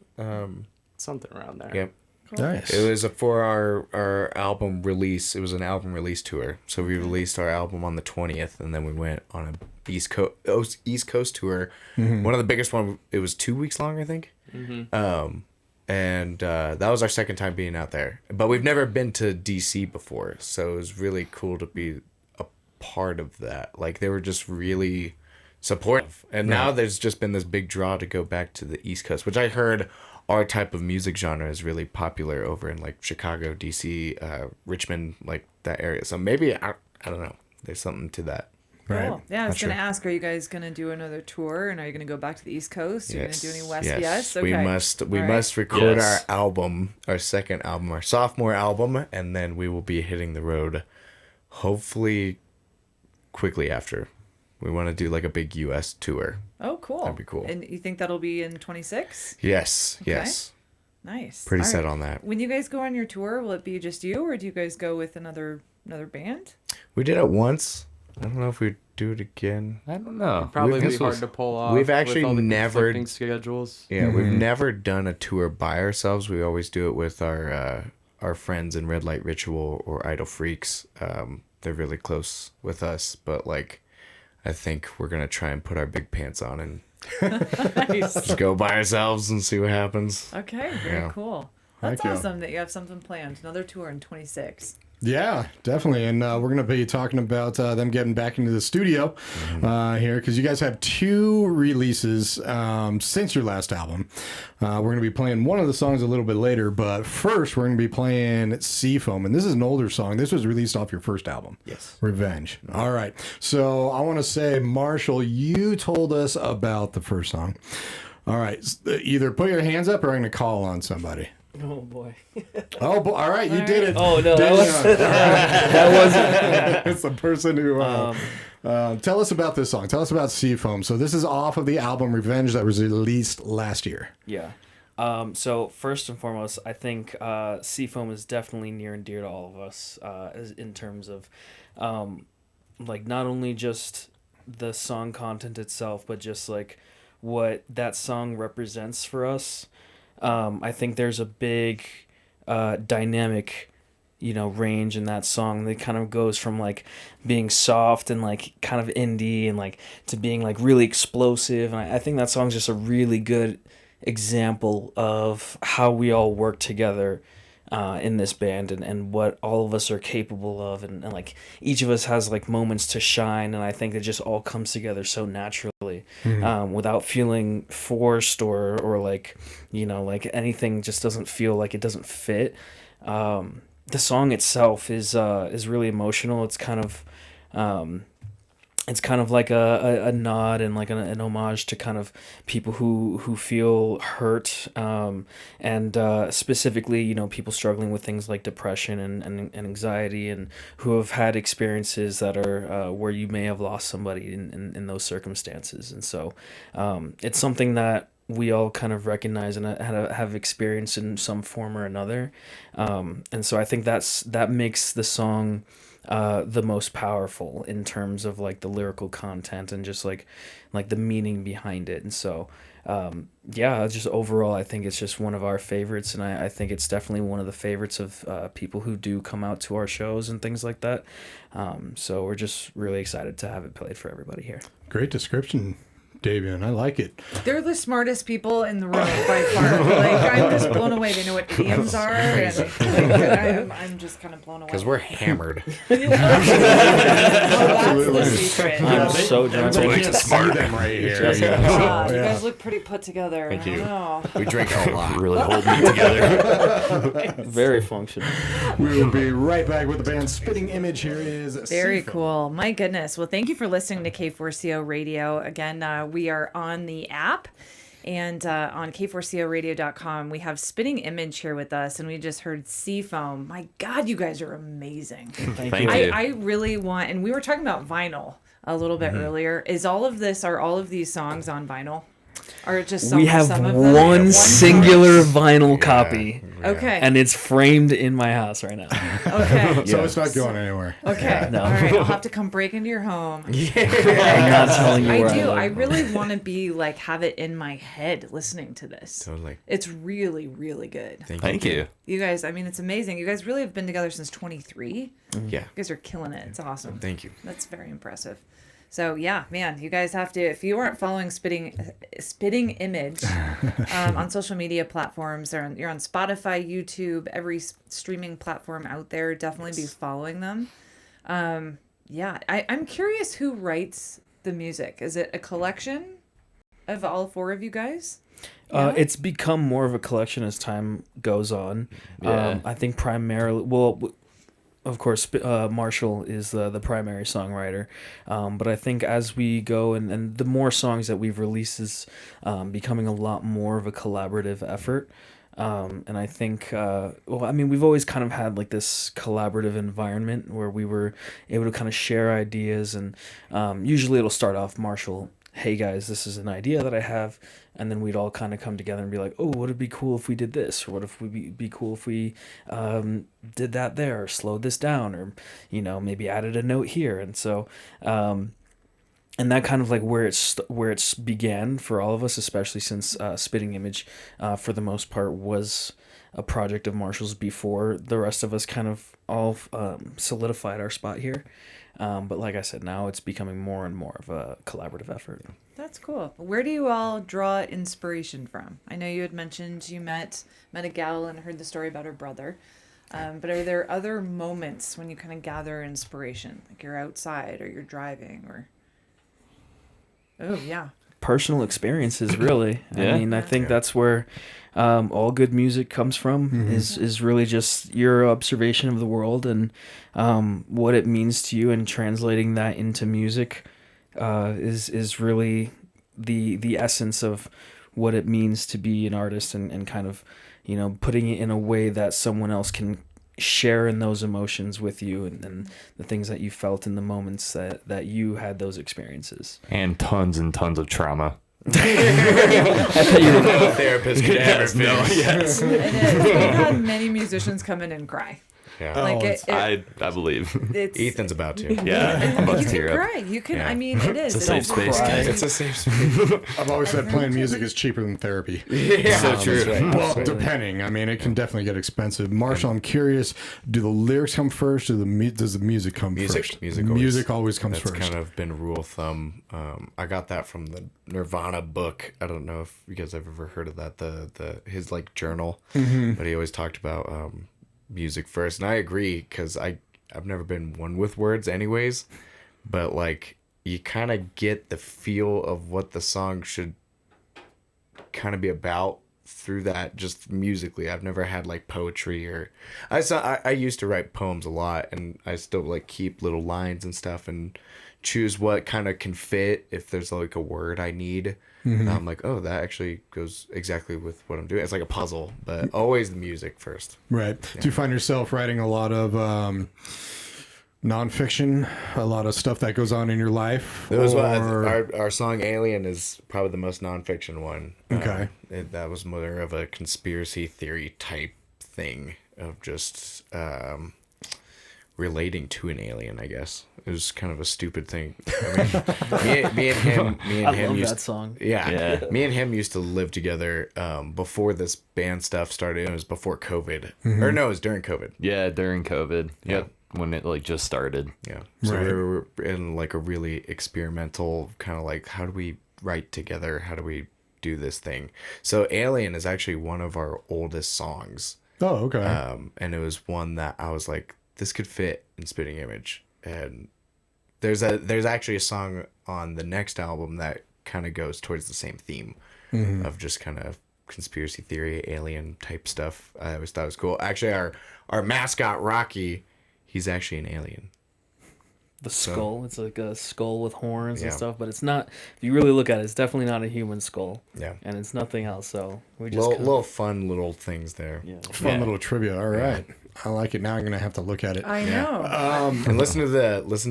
Something around there. Yep. Nice. It was for our album release. It was an album release tour. So we released our album on the 20th, and then we went on a East Coast tour. One of the biggest one. It was 2 weeks long, I think. And that was our second time being out there. But we've never been to DC before, so it was really cool to be a part of that. Like they were just really supportive. And now there's just been this big draw to go back to the East Coast, which I heard our type of music genre is really popular over in like Chicago, DC, Richmond, like that area. So maybe I don't know. There's something to that. Right. Cool. Yeah, I was Not going to ask, are you guys going to do another tour, and are you going to go back to the East Coast? Are you going to do any West? Yes. Okay. We All must record Yes. our album, our second album, our sophomore album, and then we will be hitting the road hopefully quickly after. We want to do like a big US tour. Oh, cool. That'd be cool. And you think that'll be in 26? Yes. Okay. Yes. Nice. Pretty All set right. on that. When you guys go on your tour, will it be just you, or do you guys go with another band? We did it once. I don't know if we'd do it again. I don't know. Probably We've- be hard to pull off. we've with actually all the never- conflicting schedules. Yeah, we've never done a tour by ourselves. We always do it with our friends in Red Light Ritual or Idle Freaks. They're really close with us, but like, I think we're gonna try and put our big pants on and Nice. just go by ourselves and see what happens. Okay, very Yeah. cool. That's Heck yeah. awesome that you have something planned. Another tour in 26. Yeah, definitely. And we're going to be talking about them getting back into the studio here because you guys have 2 releases since your last album. We're going to be playing one of the songs a little bit later, but first we're going to be playing Seafoam. And this is an older song. This was released off your first album. Yes. Revenge. All right. So I want to say, Marshall, you told us about the first song. All right. Either put your hands up or I'm going to call on somebody. Oh boy. Oh, all right. You did it. Oh no, that was It's the person who. Tell us about this song. Tell us about Seafoam. So this is off of the album Revenge that was released last year. Yeah. So first and foremost, I think Seafoam is definitely near and dear to all of us, in terms of like not only just the song content itself, but just like what that song represents for us. I think there's a big dynamic, range in that song that kind of goes from like being soft and like kind of indie and like to being like really explosive. And I think that song's just a really good example of how we all work together in this band and what all of us are capable of. And like each of us has like moments to shine. And I think it just all comes together so naturally without feeling forced or like, like anything just doesn't feel like it doesn't fit. The song itself is really emotional. It's kind of like a nod and like an homage to kind of people who feel hurt, and specifically people struggling with things like depression and anxiety, and who have had experiences that are where you may have lost somebody in those circumstances. And so it's something that we all kind of recognize and have experienced in some form or another. And so I think that makes the song the most powerful in terms of like the lyrical content and just like the meaning behind it. And so just overall I think it's just one of our favorites, and I think it's definitely one of the favorites of people who do come out to our shows and things like that. So we're just really excited to have it played for everybody here. Great description, Davian. I like it. They're the smartest people in the room by far. Like, I'm just blown away. They know what idioms are, and I'm just kind of blown away. Because we're hammered. That's the secret. I'm so drunk. Everybody can't see them right here. You guys look pretty put together. Thank you. I don't know. We drink a lot. Really hold me together. Very functional. We will be right back with the band Spitting Image. Here is Very Seafoam. cool. My goodness. Well, thank you for listening to K4CO Radio. Again, we are on the app and on K4CORadio.com. We have Spitting Image here with us, and we just heard Seafoam. My God, you guys are amazing. Thank you. I really want, and we were talking about vinyl a little bit earlier. Are all of these songs on vinyl? Or just some, We have some of them? one singular vinyl copy, Okay. and it's framed in my house right now. Okay. So it's not going anywhere. Okay. No. All right. I'll have to come break into your home. I'm not telling you I where do. live. I really want to be like have it in my head listening to this. Totally. It's really, really good. Thank you. You guys, I mean, it's amazing. You guys really have been together since 23. You Yeah. guys are killing it. It's awesome. Thank you. That's very impressive. So yeah, man, you guys have to. If you aren't following Spitting Image on social media platforms, you're on Spotify, YouTube, every streaming platform out there. Definitely be following them. I'm curious who writes the music. Is it a collection of all 4 of you guys? It's become more of a collection as time goes on. Yeah. I think primarily, of course, Marshall is the primary songwriter. But I think as we go and the more songs that we've released is becoming a lot more of a collaborative effort. And I think, we've always kind of had like this collaborative environment where we were able to kind of share ideas, and usually it'll start off Marshall hey guys, this is an idea that I have, and then we'd all kind of come together and be like, oh, would it be cool if we did this, or what if we be cool if we did that there, or slowed this down, or maybe added a note here. And so and that kind of like where it's began for all of us, especially since Spitting Image for the most part was a project of Marshall's before the rest of us kind of all solidified our spot here. But like I said, now it's becoming more and more of a collaborative effort. That's cool. Where do you all draw inspiration from? I know you had mentioned you met a gal and heard the story about her brother. But are there other moments when you kind of gather inspiration? Like you're outside or you're driving or... Oh, yeah. Personal experiences, really. Yeah. I mean, I think that's where all good music comes from, is really just your observation of the world and what it means to you, and translating that into music is really the essence of what it means to be an artist, and kind of, putting it in a way that someone else can share in those emotions with you, and the things that you felt in the moments that you had those experiences. And tons of trauma. I thought you were No therapist could ever feel. Yes. It is. We've had many musicians come in and cry. Yeah. Like I believe. it's Ethan's about to. Yeah. I'm about you to tear can up. cry. You can. Yeah. I mean, it is. It's a safe space, guys. It's a safe space. I've always said playing music is cheaper than therapy. Yeah, So true. that's right. Well, depending. I mean, it can definitely get expensive. Marshall, I'm curious, do the lyrics come first or does the music come first? Music always comes That's first. kind of been rule of thumb. I got that from the Nirvana book. I don't know if you guys have ever heard of that. His like journal, but he always talked about music first, and I agree, because I've never been one with words anyways, but like you kind of get the feel of what the song should kind of be about through that just musically. I've never had like poetry, or I used to write poems a lot, and I still like keep little lines and stuff and choose what kind of can fit if there's like a word I need. I'm like, oh, that actually goes exactly with what I'm doing. It's like a puzzle, but always the music first. Right. Do you find yourself writing a lot of nonfiction, a lot of stuff that goes on in your life? It was our song "Alien" is probably the most nonfiction one. Okay. That was more of a conspiracy theory type thing of just relating to an alien, I guess. It was kind of a stupid thing. I mean, me and him I love used that song. Yeah. Me and him used to live together before this band stuff started. It was before COVID. Or no, it was during COVID. Yeah, during COVID. Yep. When it like just started. Yeah. So Right. we were in like a really experimental kind of like, how do we write together? How do we do this thing? So Alien is actually one of our oldest songs. Oh, okay. And it was one that I was like, this could fit in Spitting Image. And there's actually a song on the next album that kind of goes towards the same theme of just kind of conspiracy theory, alien type stuff. I always thought it was cool. Actually, our mascot Rocky, he's actually an alien. The skull. It's like a skull with horns and Yeah. stuff, but it's not. If you really look at it, it's definitely not a human skull. Yeah. And it's nothing else. So we just Little fun little things there. yeah. Fun little trivia. All right. I like it. Now I'm going to have to look at it. I know. And listen to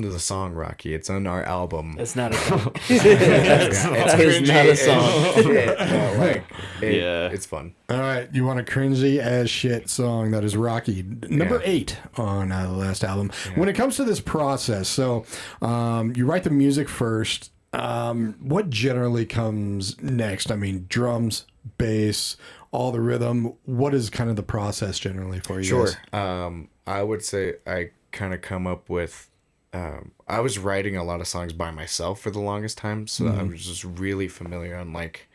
the song Rocky. It's on our album. It's not a song. It's That is cringy not a as song. shit, but, like, Yeah. it's fun. All right. You want a cringy as shit song that is Rocky. Number 8 on the last album. When it comes to this process, so you write the music first. What generally comes next? I mean, drums, bass, all the rhythm. What is kind of the process generally for you Sure. guys? I would say I kind of come up with. I was writing a lot of songs by myself for the longest time, so I was just really familiar on like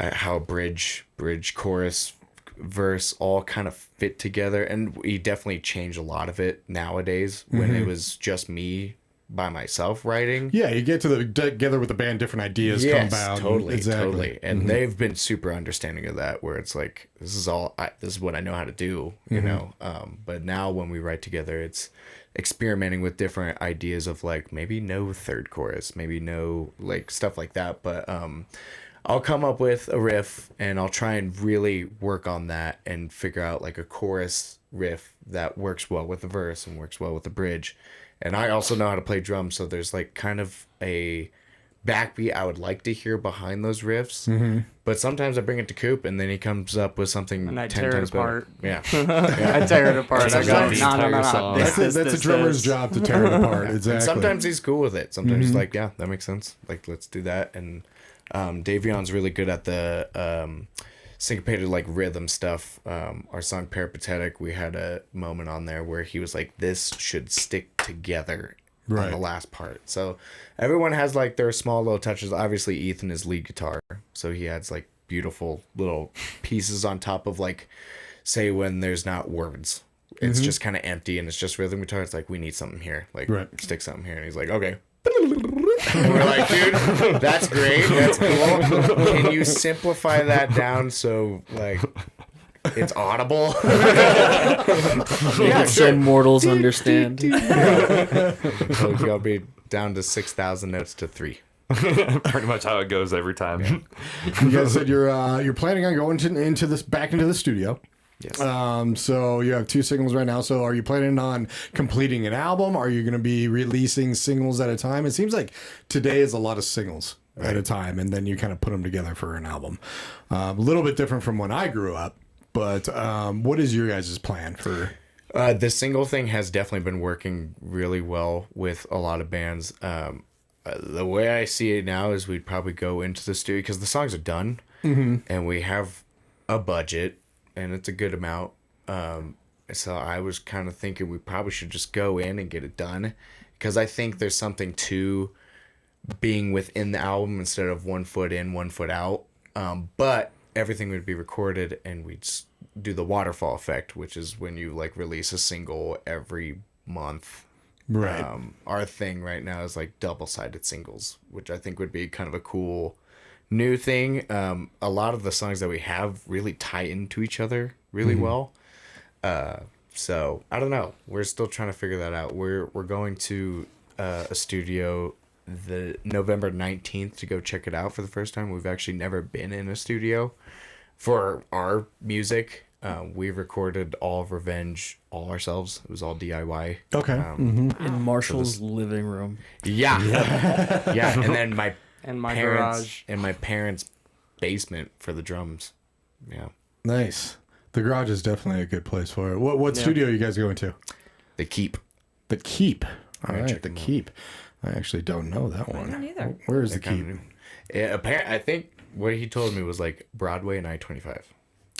how bridge, chorus, verse all kind of fit together, and we definitely change a lot of it nowadays when it was just me by myself writing. Yeah, you get together with the band, different ideas come about. Totally, Exactly. totally. And they've been super understanding of that, where it's like, this is what I know how to do, you know? But now when we write together, it's experimenting with different ideas of like, maybe no third chorus, maybe no like stuff like that. But I'll come up with a riff and I'll try and really work on that and figure out like a chorus riff that works well with the verse and works well with the bridge. And I also know how to play drums, so there's like kind of a backbeat I would like to hear behind those riffs. But sometimes I bring it to Coop, and then he comes up with something And I 10 tear it times better. apart. Yeah. I tear it apart. I go, Sometimes- no. That's a drummer's job to tear it apart. And Exactly. sometimes he's cool with it. Sometimes he's like, yeah, that makes sense. Like, let's do that. And Davion's really good at the syncopated like rhythm stuff. Our song Peripatetic, we had a moment on there where he was like, this should stick together Right. on the last part. So everyone has like their small little touches. Obviously Ethan is lead guitar, so he adds like beautiful little pieces on top of, like, say when there's not words, it's just kind of empty and it's just rhythm guitar. It's like, we need something here, like stick something here. And he's like, okay. And we're like, dude, that's great, that's cool. Can you simplify that down so like it's audible? Yeah, so mortals understand. So you'll be down to 6,000 notes to 3. Pretty much how it goes every time. You guys said you're planning on going back into the studio. Yes. So you have 2 singles right now. So are you planning on completing an album? Are you going to be releasing singles at a time? It seems like today is a lot of singles at a time, and then you kind of put them together for an album. A little bit different from when I grew up, but what is your guys' plan for? The single thing has definitely been working really well with a lot of bands. The way I see it now is we'd probably go into the studio because the songs are done, and we have a budget, and it's a good amount. So I was kind of thinking we probably should just go in and get it done, because I think there's something to being within the album instead of 1 foot in, 1 foot out. But everything would be recorded, and we'd do the waterfall effect, which is when you like release a single every month. Right. Our thing right now is like double-sided singles, which I think would be kind of a cool new thing. A lot of the songs that we have really tie into each other really well. So I don't know. We're still trying to figure that out. We're going to a studio the November 19th to go check it out for the first time. We've actually never been in a studio for our music. We recorded all of Revenge all ourselves. It was all DIY. Okay. In Marshall's living room. Yeah. Yeah. And then my And my parents garage. and my parents' basement for the drums. Yeah. Nice. The garage is definitely a good place for it. What studio are you guys going to? The Keep. The Keep. All Yeah, right, check the them out. Keep. I actually don't know that one. don't either. Where is the They're Keep? kinda new. Yeah, I think what he told me was like Broadway and I-25.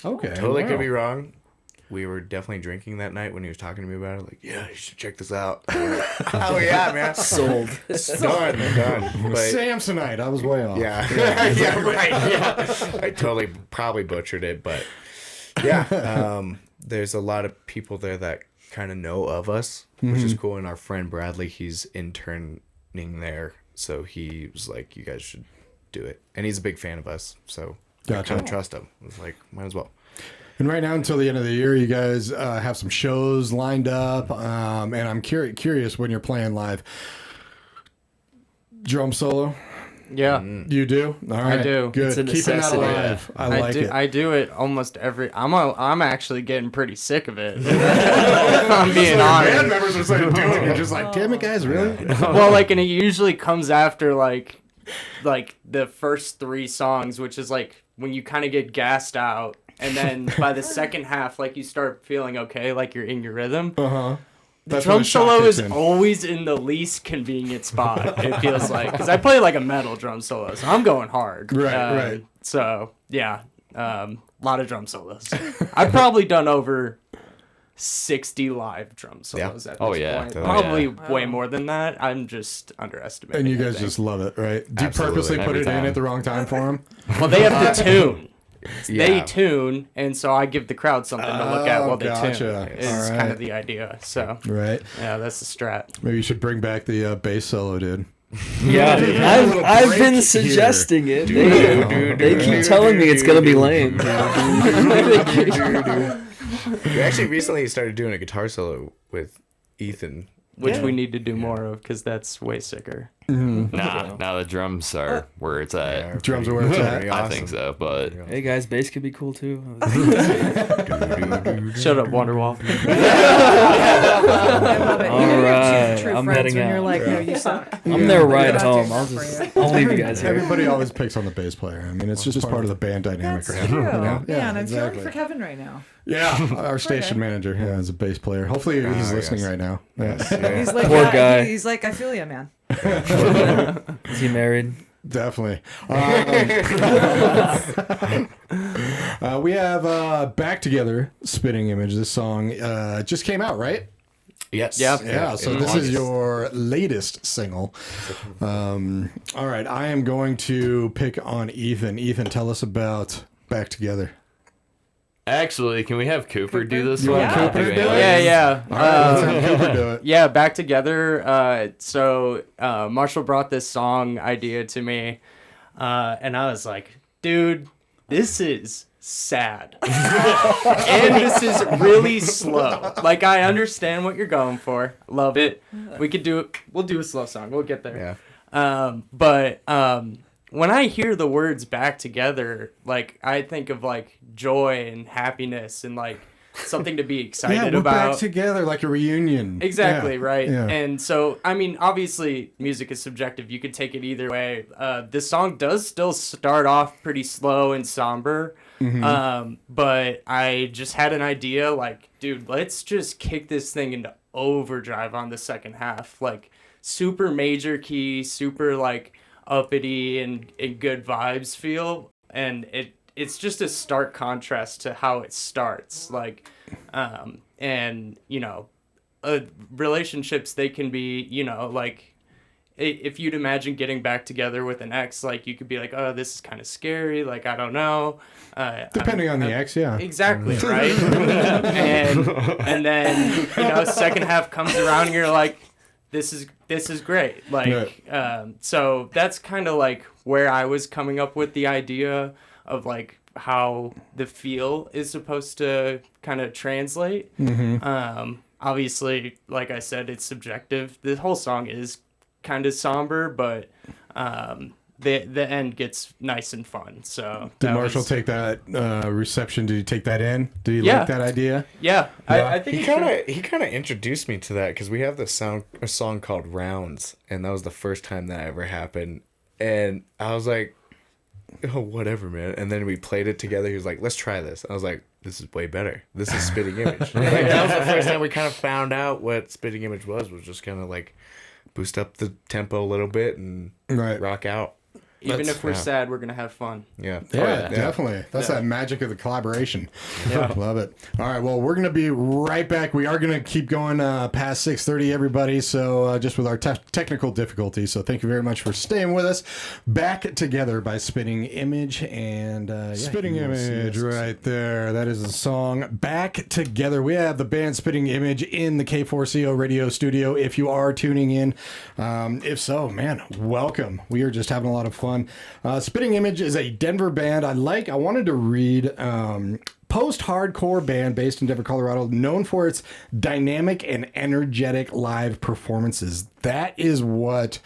Okay. Totally wow. could be wrong. We were definitely drinking that night when he was talking to me about it. Like, yeah, you should check this out. Oh yeah, man. Sold. Done. But Samsonite. I was way off. yeah, yeah, right. Yeah, I totally probably butchered it, but yeah, there's a lot of people there that kind of know of us, which is cool. And our friend Bradley, he's interning there, so he was like, "You guys should do it," and he's a big fan of us, so I Gotcha. kind of trust him. I was like, might as well. And right now, until the end of the year, you guys have some shows lined up, and I'm curious when you're playing live. Drum solo, Yeah. you do? All right, do. Good. It's a Keeping that necessity. alive. I like it. I do it almost every. I'm actually getting pretty sick of it. If I'm being Band honest. members are saying do it. You're just like, damn it, guys, really? Well, like, and it usually comes after like the first 3 songs, which is like when you kind of get gassed out, and then by the second half, like you start feeling okay, like you're in your rhythm. The That's when drum the shock solo kicks is in. always in the least convenient spot. It feels like, because I play like a metal drum solo, so I'm going hard. Right. So yeah, a lot of drum solos. I've probably done over 60 live drum solos at this Oh, yeah. point. Oh, Probably yeah. way more than that. I'm just underestimating. And you I guys think. just love it, right? Do you Absolutely. purposely put Every it in time. at the wrong time for them? Well, they have to tune. They Yeah. tune, and so I give the crowd something to look at while they gotcha. tune. Is All kind right. of the idea. So Right. yeah, that's the strat. Maybe you should bring back the bass solo, dude. Yeah, little I've break been here. suggesting it. They keep telling me it's gonna be lame. We actually recently started doing a guitar solo with Ethan. Which we need to do more of because that's way sicker. Nah, the drums are where it's at. Drums are where it's at. I think so, but Hey guys, bass could be cool too. Shut up, Wonderwall. I love it. All You know you're right, true I'm friends heading when you're out. like, no, you suck. I'm their ride Not home. doing I'll that for I'll leave you guys here. Everybody always picks on the bass player. I mean, it's just part of the band dynamic, That's right? true. You know? Man, I'm exactly. feeling for Kevin right now. Yeah, our station manager, is a bass player. Hopefully, he's listening yes. right now. He's like, Poor guy. He's like, I feel you, man. Is he married? Definitely. We have Back Together, Spitting Image. This song just came out, right? Yes. Yeah. Yeah, so in this is August. your latest single. All right, I am going to pick on Ethan. Ethan, tell us about Back Together. actually, can we have Cooper do this You one? want I'll Cooper to do it? Yeah. All right, let's have Cooper do it. Yeah, Back Together. So Marshall brought this song idea to me, and I was like, dude, this is sad. And this is really slow. Like, I understand what you're going for. Love it. We could do it. We'll do a slow song. We'll get there. Yeah. But when I hear the words Back Together, like, I think of like joy and happiness and like something to be excited Yeah, we're about. back together like a reunion. Exactly, Yeah, right. yeah. And so, I mean, obviously, music is subjective. You could take it either way. This song does still start off pretty slow and somber. But I just had an idea like, dude, let's just kick this thing into overdrive on the second half. Like, super major key, super, like, uppity and good vibes feel. And it's just a stark contrast to how it starts. Like, and, you know, relationships, they can be, you know, like, if you'd imagine getting back together with an ex, like, you could be like, oh, this is kind of scary, like, I don't know. Depending on the ex, yeah. Exactly, right? and then, you know, second half comes around and you're like, this is great. Like, so that's kind of like where I was coming up with the idea of like how the feel is supposed to kind of translate. Obviously, like I said, it's subjective. The whole song is kind of somber, but the end gets nice and fun. So Did that Marshall was- take that reception? Did he take that in? Did he Yeah. like that idea? Yeah, I think He it should- kind of introduced me to that because we have this a song called Rounds, and that was the first time that ever happened, and I was like, oh, whatever, man. And then we played it together. He was like, let's try this. I was like, this is way better. This is Spitting Image. Like, that was the first time we kind of found out what Spitting Image was just kind of like boost up the tempo a little bit and rock out. even if we're yeah. sad, we're gonna have fun. Yeah. Yeah, definitely. That's that magic of the collaboration. Yeah. Love it. All right, well, we're going to be right back. We are going to keep going past 6:30, everybody, so just with our technical difficulties. So thank you very much for staying with us. Back Together by Spitting Image. And Spitting Image right there. That is the song Back Together. We have the band Spitting Image in the K4CO radio studio. If you are tuning in, if so, man, welcome. We are just having a lot of fun. Spitting Image is a Denver band. I wanted to read post-hardcore band based in Denver, Colorado, known for its dynamic and energetic live performances. That is what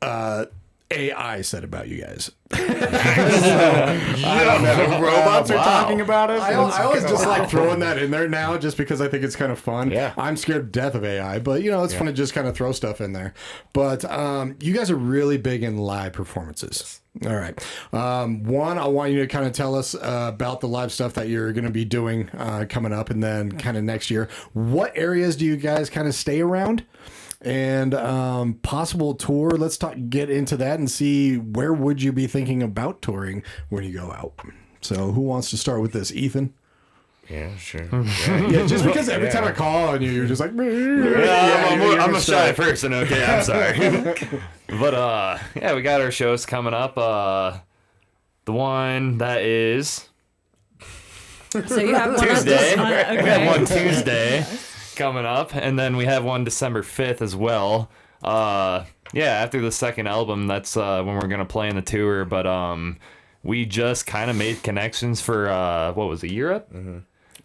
AI said about you guys. I don't know. Robots are talking about us. I always just like throwing that in there now just because I think it's kind of fun. Yeah. I'm scared to death of AI, but you know, it's fun to just kind of throw stuff in there. But you guys are really big in live performances. All right. One, I want you to kind of tell us about the live stuff that you're going to be doing coming up, and then kind of next year. What areas do you guys kind of stay around? And possible tour. Let's get into that and see where would you be thinking about touring when you go out. So who wants to start with this? Ethan? Yeah, sure. Yeah, just because every time I call on you, you're just like, I'm a shy person. Okay, I'm sorry. But yeah, we got our shows coming up. The one that is So you have one Tuesday. On this, We have one Tuesday coming up, and then we have one December 5th as well. Yeah, after the second album, that's when we're gonna play in the tour. But we just kind of made connections for what was it, Europe?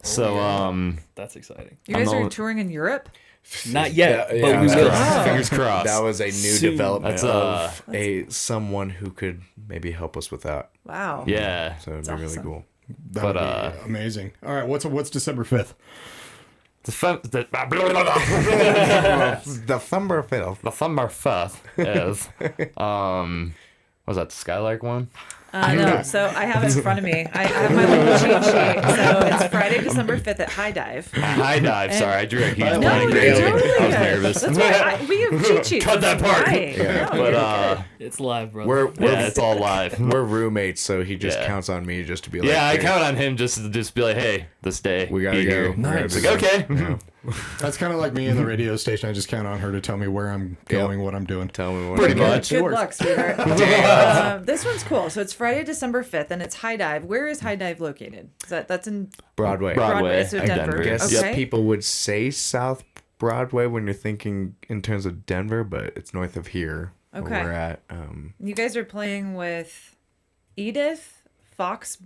So That's exciting. You guys I'm are the- touring in Europe? Not yet, Yeah, but yeah, we will. Fingers crossed. That was a new Soon. development That's, of someone who could maybe help us with that. Wow. Yeah. So it'd be really awesome. cool. That But, would be amazing. All right, what's December 5th? The December 5th. December 5th is, was that the Skylark one? No, so I have it in front of me. I have my little cheat sheet. So it's Friday, December 5th at High Dive. High dive. Sorry, I drew a huge No, blank you're there. totally I was good. nervous. That's why we have cheat sheets. Cut that part. Right. Yeah. No, But you're good. It's live, brother. We're yeah, it's all live. we're roommates, so he just Yeah. counts on me just to be like, Yeah, I "Hey, count on him just to be like, hey, this day We gotta be go. here. We gotta It's be like, there." okay. Yeah. That's kind of like me in the radio station. I just count on her to tell me where I'm going, what I'm doing. Tell me what. Pretty to do. much. Good works. luck, sweetheart. This one's cool. So it's Friday, December 5th, and it's High Dive. Where is High Dive located? That's in Broadway. Broadway, so like Denver. Denver. I guess Okay. people would say South Broadway when you're thinking in terms of Denver, but it's north of here. Where Okay. we're at. You guys are playing with Edith Fox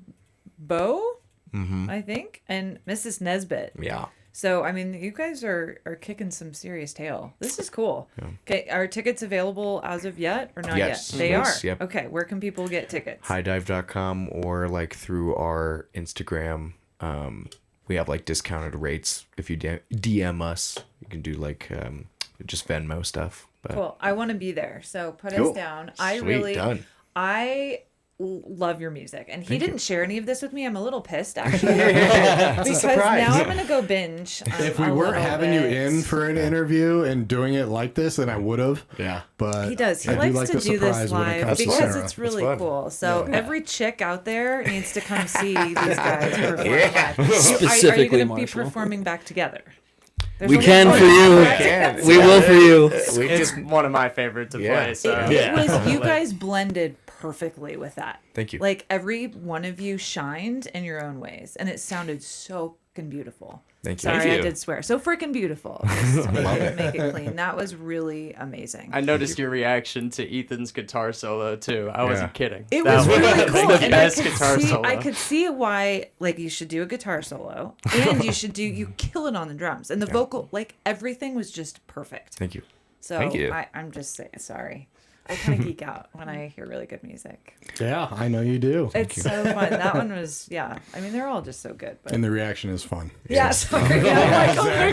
Bow, I think, and Mrs. Nesbitt. Yeah. So, I mean, you guys are kicking some serious tail. This is cool. Okay, are tickets available as of yet or not Yes. yet? They Yes, are. yep. Okay, where can people get tickets? Highdive.com or like through our Instagram. We have like discounted rates if you DM us. You can do like just Venmo stuff. But Cool. I want to be there. So put Cool. us down. I Sweet, really done. love your music. And he Thank you. didn't share any of this with me. I'm a little pissed actually. Because surprise. now I'm going to go binge. If we a weren't little having you bit. in for an interview and doing it like this, then I would have. Yeah. But He does. He I do likes like to the do this surprise when it live comes to because Sarah. it's really fun. cool. So every chick out there needs to come see these guys perform live. Are you Specifically, going to be Marshall. performing back together? There's We only can one- for you. That's- We will for you. We It's just one of my favorite to Yeah. play. So It was you guys blended perfectly with that. Thank you. Like every one of you shined in your own ways, and it sounded so freaking beautiful. Thank you. Sorry, Thank I you. did swear. So freaking beautiful. Just to make it clean. That was really amazing. I noticed your reaction to Ethan's guitar solo too. I wasn't Yeah. kidding. It That was really cool. the And best guitar see, solo. I could see why, like, you should do a guitar solo, and you kill it on the drums, and the vocal, like, everything was just perfect. Thank you. So Thank you. I'm just saying, sorry. I kind of geek out when I hear really good music. Yeah, I know you do. It's so fun. That one was, yeah. I mean, they're all just so good. But And the reaction is fun. yeah, sorry. Yeah, I'm like, oh my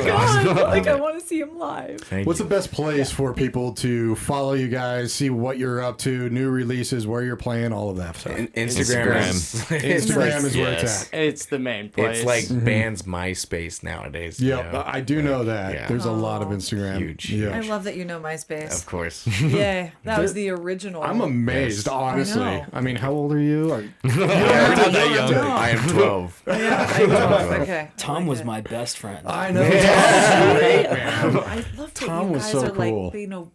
god, like I want to see him live. Thank What's you. the best place for people to follow you guys, see what you're up to, new releases, where you're playing, all of that stuff? Instagram Instagram is where Yes. it's at. It's the main place. It's like bands MySpace nowadays. you Yep, know? I do know that. Yeah. There's a lot of Instagram. Huge. Yeah. I love that you know MySpace. Of course. Yay, that was the original. I'm amazed, honestly. I know. I mean, how old are you? We're not that young. I am 12. Yeah, I know. Okay. Tom was my best friend. I know. I love that Tom you was guys so are cool. like, you know,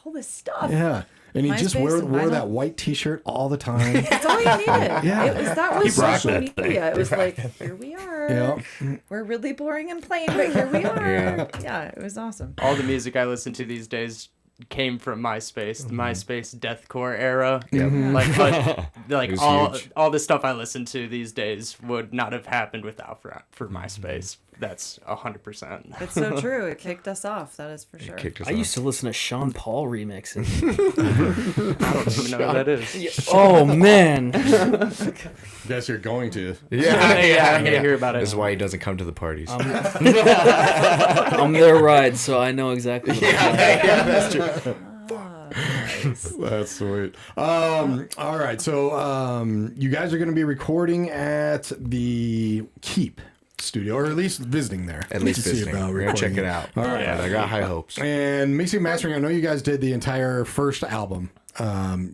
all this stuff. Yeah. And he just MySpace wore and wore vinyl. that white T-shirt all the time. That's all you needed. Yeah. It was, that was rocked social that thing. media. It was like, here we are. Yeah. We're really boring and plain, but here we are. Yeah. Yeah, it was awesome. all the music I listen to these days came from MySpace, the MySpace deathcore era. Like, like was all huge. all the stuff I listen to these days would not have happened without for MySpace. That's 100%. It's so true. It kicked us off. That is for sure. Kicked us I off. used to listen to Sean Paul remixes. I don't even know who that is. Oh man, Guess you're going to. Yeah, I'm gonna hear about it. This is why he doesn't come to the parties. I'm their ride, so I know exactly. What that's true. That's sweet. All right. So you guys are going to be recording at the Keep studio, or at least visiting there. At least to see visiting. about We're gonna check recording it out. All right. I got high hopes. And mixing and mastering, I know you guys did the entire first album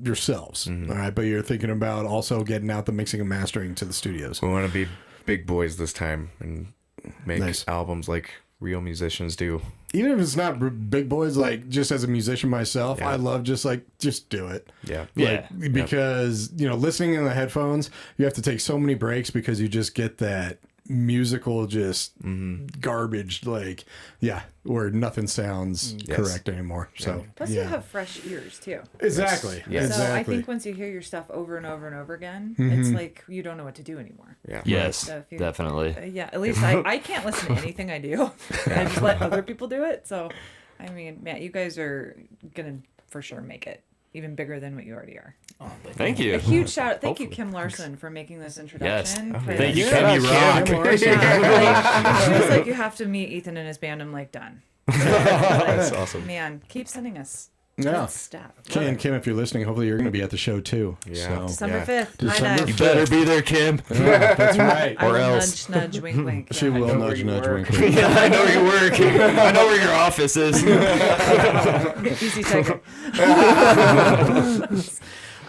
yourselves. Mm-hmm. All right. But you're thinking about also getting out the mixing and mastering to the studios. We want to be big boys this time and make Nice. albums like real musicians do. Even if it's not big boys, like just as a musician myself, Yeah. I love just do it. Yeah. Yeah. Because, listening in the headphones, you have to take so many breaks because you just get that musical just garbage, like where nothing sounds correct anymore. So Plus, you have fresh ears too. exactly. Yes. So I Exactly. think once you hear your stuff over and over and over again, it's like you don't know what to do anymore. Yeah. Yes, So if you- definitely. Yeah, at least I can't listen to anything I do. I just let other people do it. So, I mean, Matt, you guys are gonna for sure make it even bigger than what you already are. Oh, Thank you. A huge shout out. Thank you, Hopefully. Kim Larson, for making this Yes. introduction. for Thank you, this. Kim. You rock. Yeah, she was like, you have to meet Ethan and his band. I'm like, done. That's awesome. Man, keep sending us Yeah. stuff. Kim, if you're listening, hopefully you're going to be at the show too. Yeah. So. December 5th. December High You dive. better be there, Kim. Yeah, that's right. I or will else. nudge, nudge, wink, wink. She Yeah. will know where nudge, you nudge, work. wink. Yeah, I know where you work. I know where your office is. Easy tiger.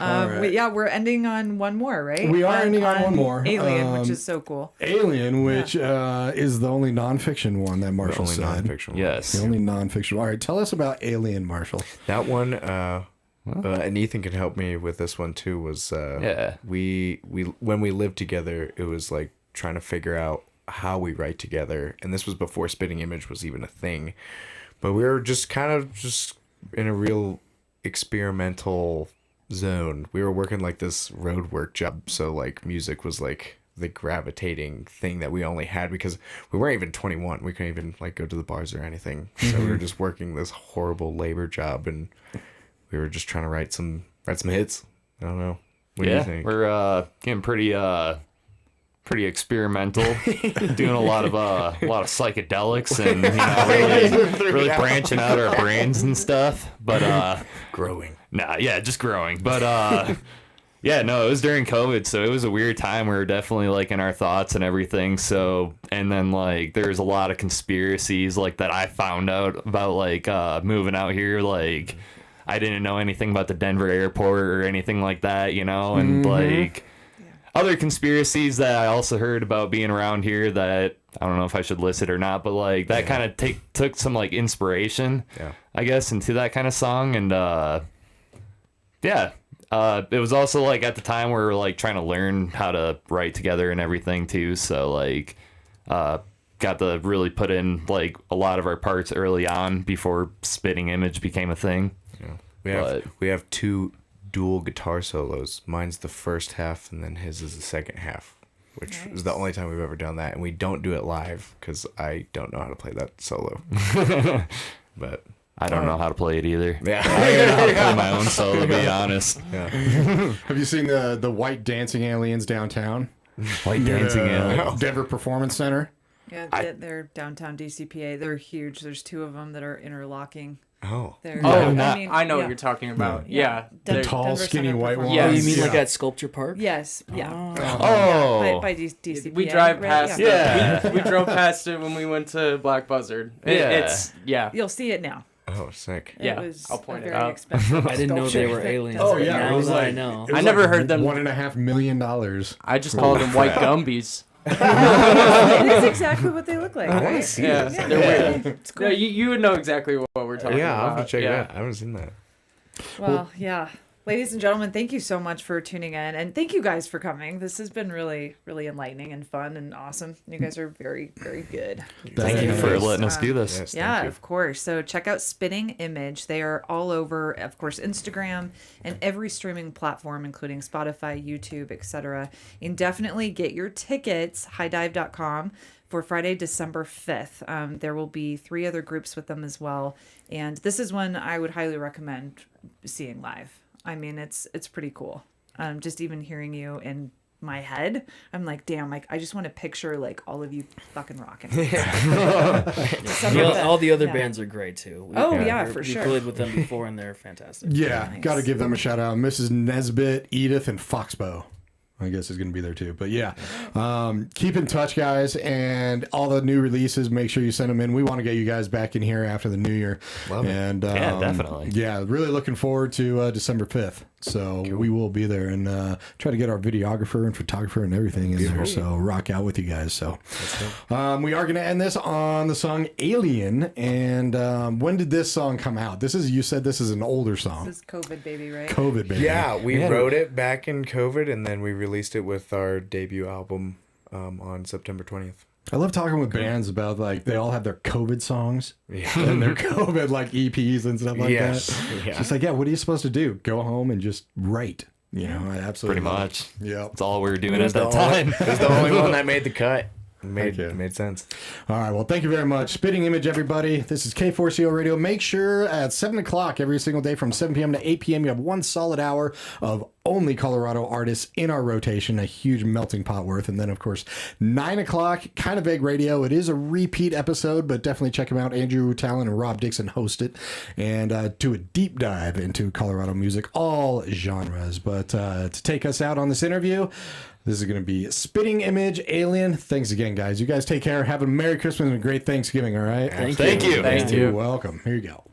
We're ending on one more, right? We are ending on one more. Alien, which is so cool. Alien, which is the only nonfiction one that Marshall Only said. nonfiction. Yes. The only nonfiction. All right, tell us about Alien, Marshall. That one, and Ethan can help me with this one too. Was we when we lived together, it was like trying to figure out how we write together, and this was before Spitting Image was even a thing. But we were just kind of just in a real experimental zone. We were working like this road work job, so like music was like the gravitating thing that we only had because we weren't even 21. We couldn't even like go to the bars or anything. So we were just working this horrible labor job, and we were just trying to write some hits. I don't know. What do you think? We're getting pretty experimental, doing a lot of psychedelics and really branching out our brains and stuff. But Growing. just growing. But it was during COVID, so it was a weird time. We were definitely like in our thoughts and everything. So, and then like there's a lot of conspiracies like that I found out about like moving out here. Like I didn't know anything about the Denver airport or anything like that, and like other conspiracies that I also heard about being around here that I don't know if I should list it or not, but like that kind of took some like inspiration, I guess, into that kind of song. And it was also like at the time we were like trying to learn how to write together and everything too. So like got to really put in like a lot of our parts early on before Spitting Image became a thing. Yeah. We have two dual guitar solos. Mine's the first half, and then his is the second half, which is the only time we've ever done that. And we don't do it live because I don't know how to play that solo. But I don't know how to play it either. yeah, I don't know how to play my own solo, to be honest. Have you seen the white dancing aliens downtown? White dancing alien. Denver Performance Center. Yeah, they're downtown DCPA. They're huge. There's two of them that are interlocking. Oh. They're, I know what you're talking about. Yeah. The They're- tall, Denver skinny Center white one. Performance. Oh, you mean Yeah. like at Sculpture Park? Yes. Yeah. Oh. By DCPA. We drive right? past Yeah. it. We drove past it when we went to Black Buzzard. It's You'll see it now. Oh, sick. It Yeah, was I'll point a it very out. expensive I didn't know they were sculpture. aliens. Oh, yeah, Now it was that I like- know. It was I never heard them- $1.5 million. I just called them white Gumbies. It is exactly what they look like. I want right? to see Yeah, this. they're weird. Yeah, you would know exactly what we're talking Yeah, about. I'll have to check it yeah. out. I haven't seen that. Well, yeah. Ladies and gentlemen, thank you so much for tuning in, and thank you guys for coming. This has been really, really enlightening and fun and awesome. You guys are very, very good. Thank you for Yes. letting us do this. Yes, Yeah, thank you. of course. So check out Spitting Image. They are all over, of course, Instagram and every streaming platform, including Spotify, YouTube, etc. And definitely get your tickets, highdive.com, for Friday, December 5th. There will be 3 other groups with them as well. And this is one I would highly recommend seeing live. I mean, it's pretty cool. Just even hearing you in my head, I'm like, damn, like I just want to picture like all of you fucking rocking. All the other bands are great too. For we sure. played with them before, and they're fantastic. Yeah, Nice. got to give them a shout out. Mrs. Nesbitt, Edith, and Foxbow. I guess is going to be there too. But yeah, keep in touch, guys, and all the new releases. Make sure you send them in. We want to get you guys back in here after the new year. Love it. And Yeah, definitely. Yeah, really looking forward to December 5th. So we will be there and try to get our videographer and photographer and everything in there. So rock out with you guys. So we are going to end this on the song Alien. And when did this song come out? You said this is an older song. This is COVID, baby, right? COVID, baby. Yeah, we wrote it back in COVID, and then we released it with our debut album on September 20th. I love talking with bands about like they all have their COVID songs Yeah. and their COVID like EPs and stuff like Yes. that. Yeah. Just like, yeah, what are you supposed to do? Go home and just write. You know, I absolutely Pretty love much. it. Yeah. That's all we were doing It at was the that time. It was the only one that made the cut. Thank you. Made sense. All right. Well, thank you very much. Spitting Image, everybody. This is K4CO Radio. Make sure at 7 o'clock every single day from 7 p.m. to 8 p.m. you have one solid hour of only Colorado artists in our rotation, a huge melting pot worth. And then, of course, 9 o'clock, Kind of Vague Radio. It is a repeat episode, but definitely check them out. Andrew Talon and Rob Dixon host it and do a deep dive into Colorado music, all genres. But to take us out on this interview, this is going to be Spitting Image, Alien. Thanks again, guys. You guys take care. Have a Merry Christmas and a great Thanksgiving, all right? Thank you. Thank you. You're welcome. Here you go.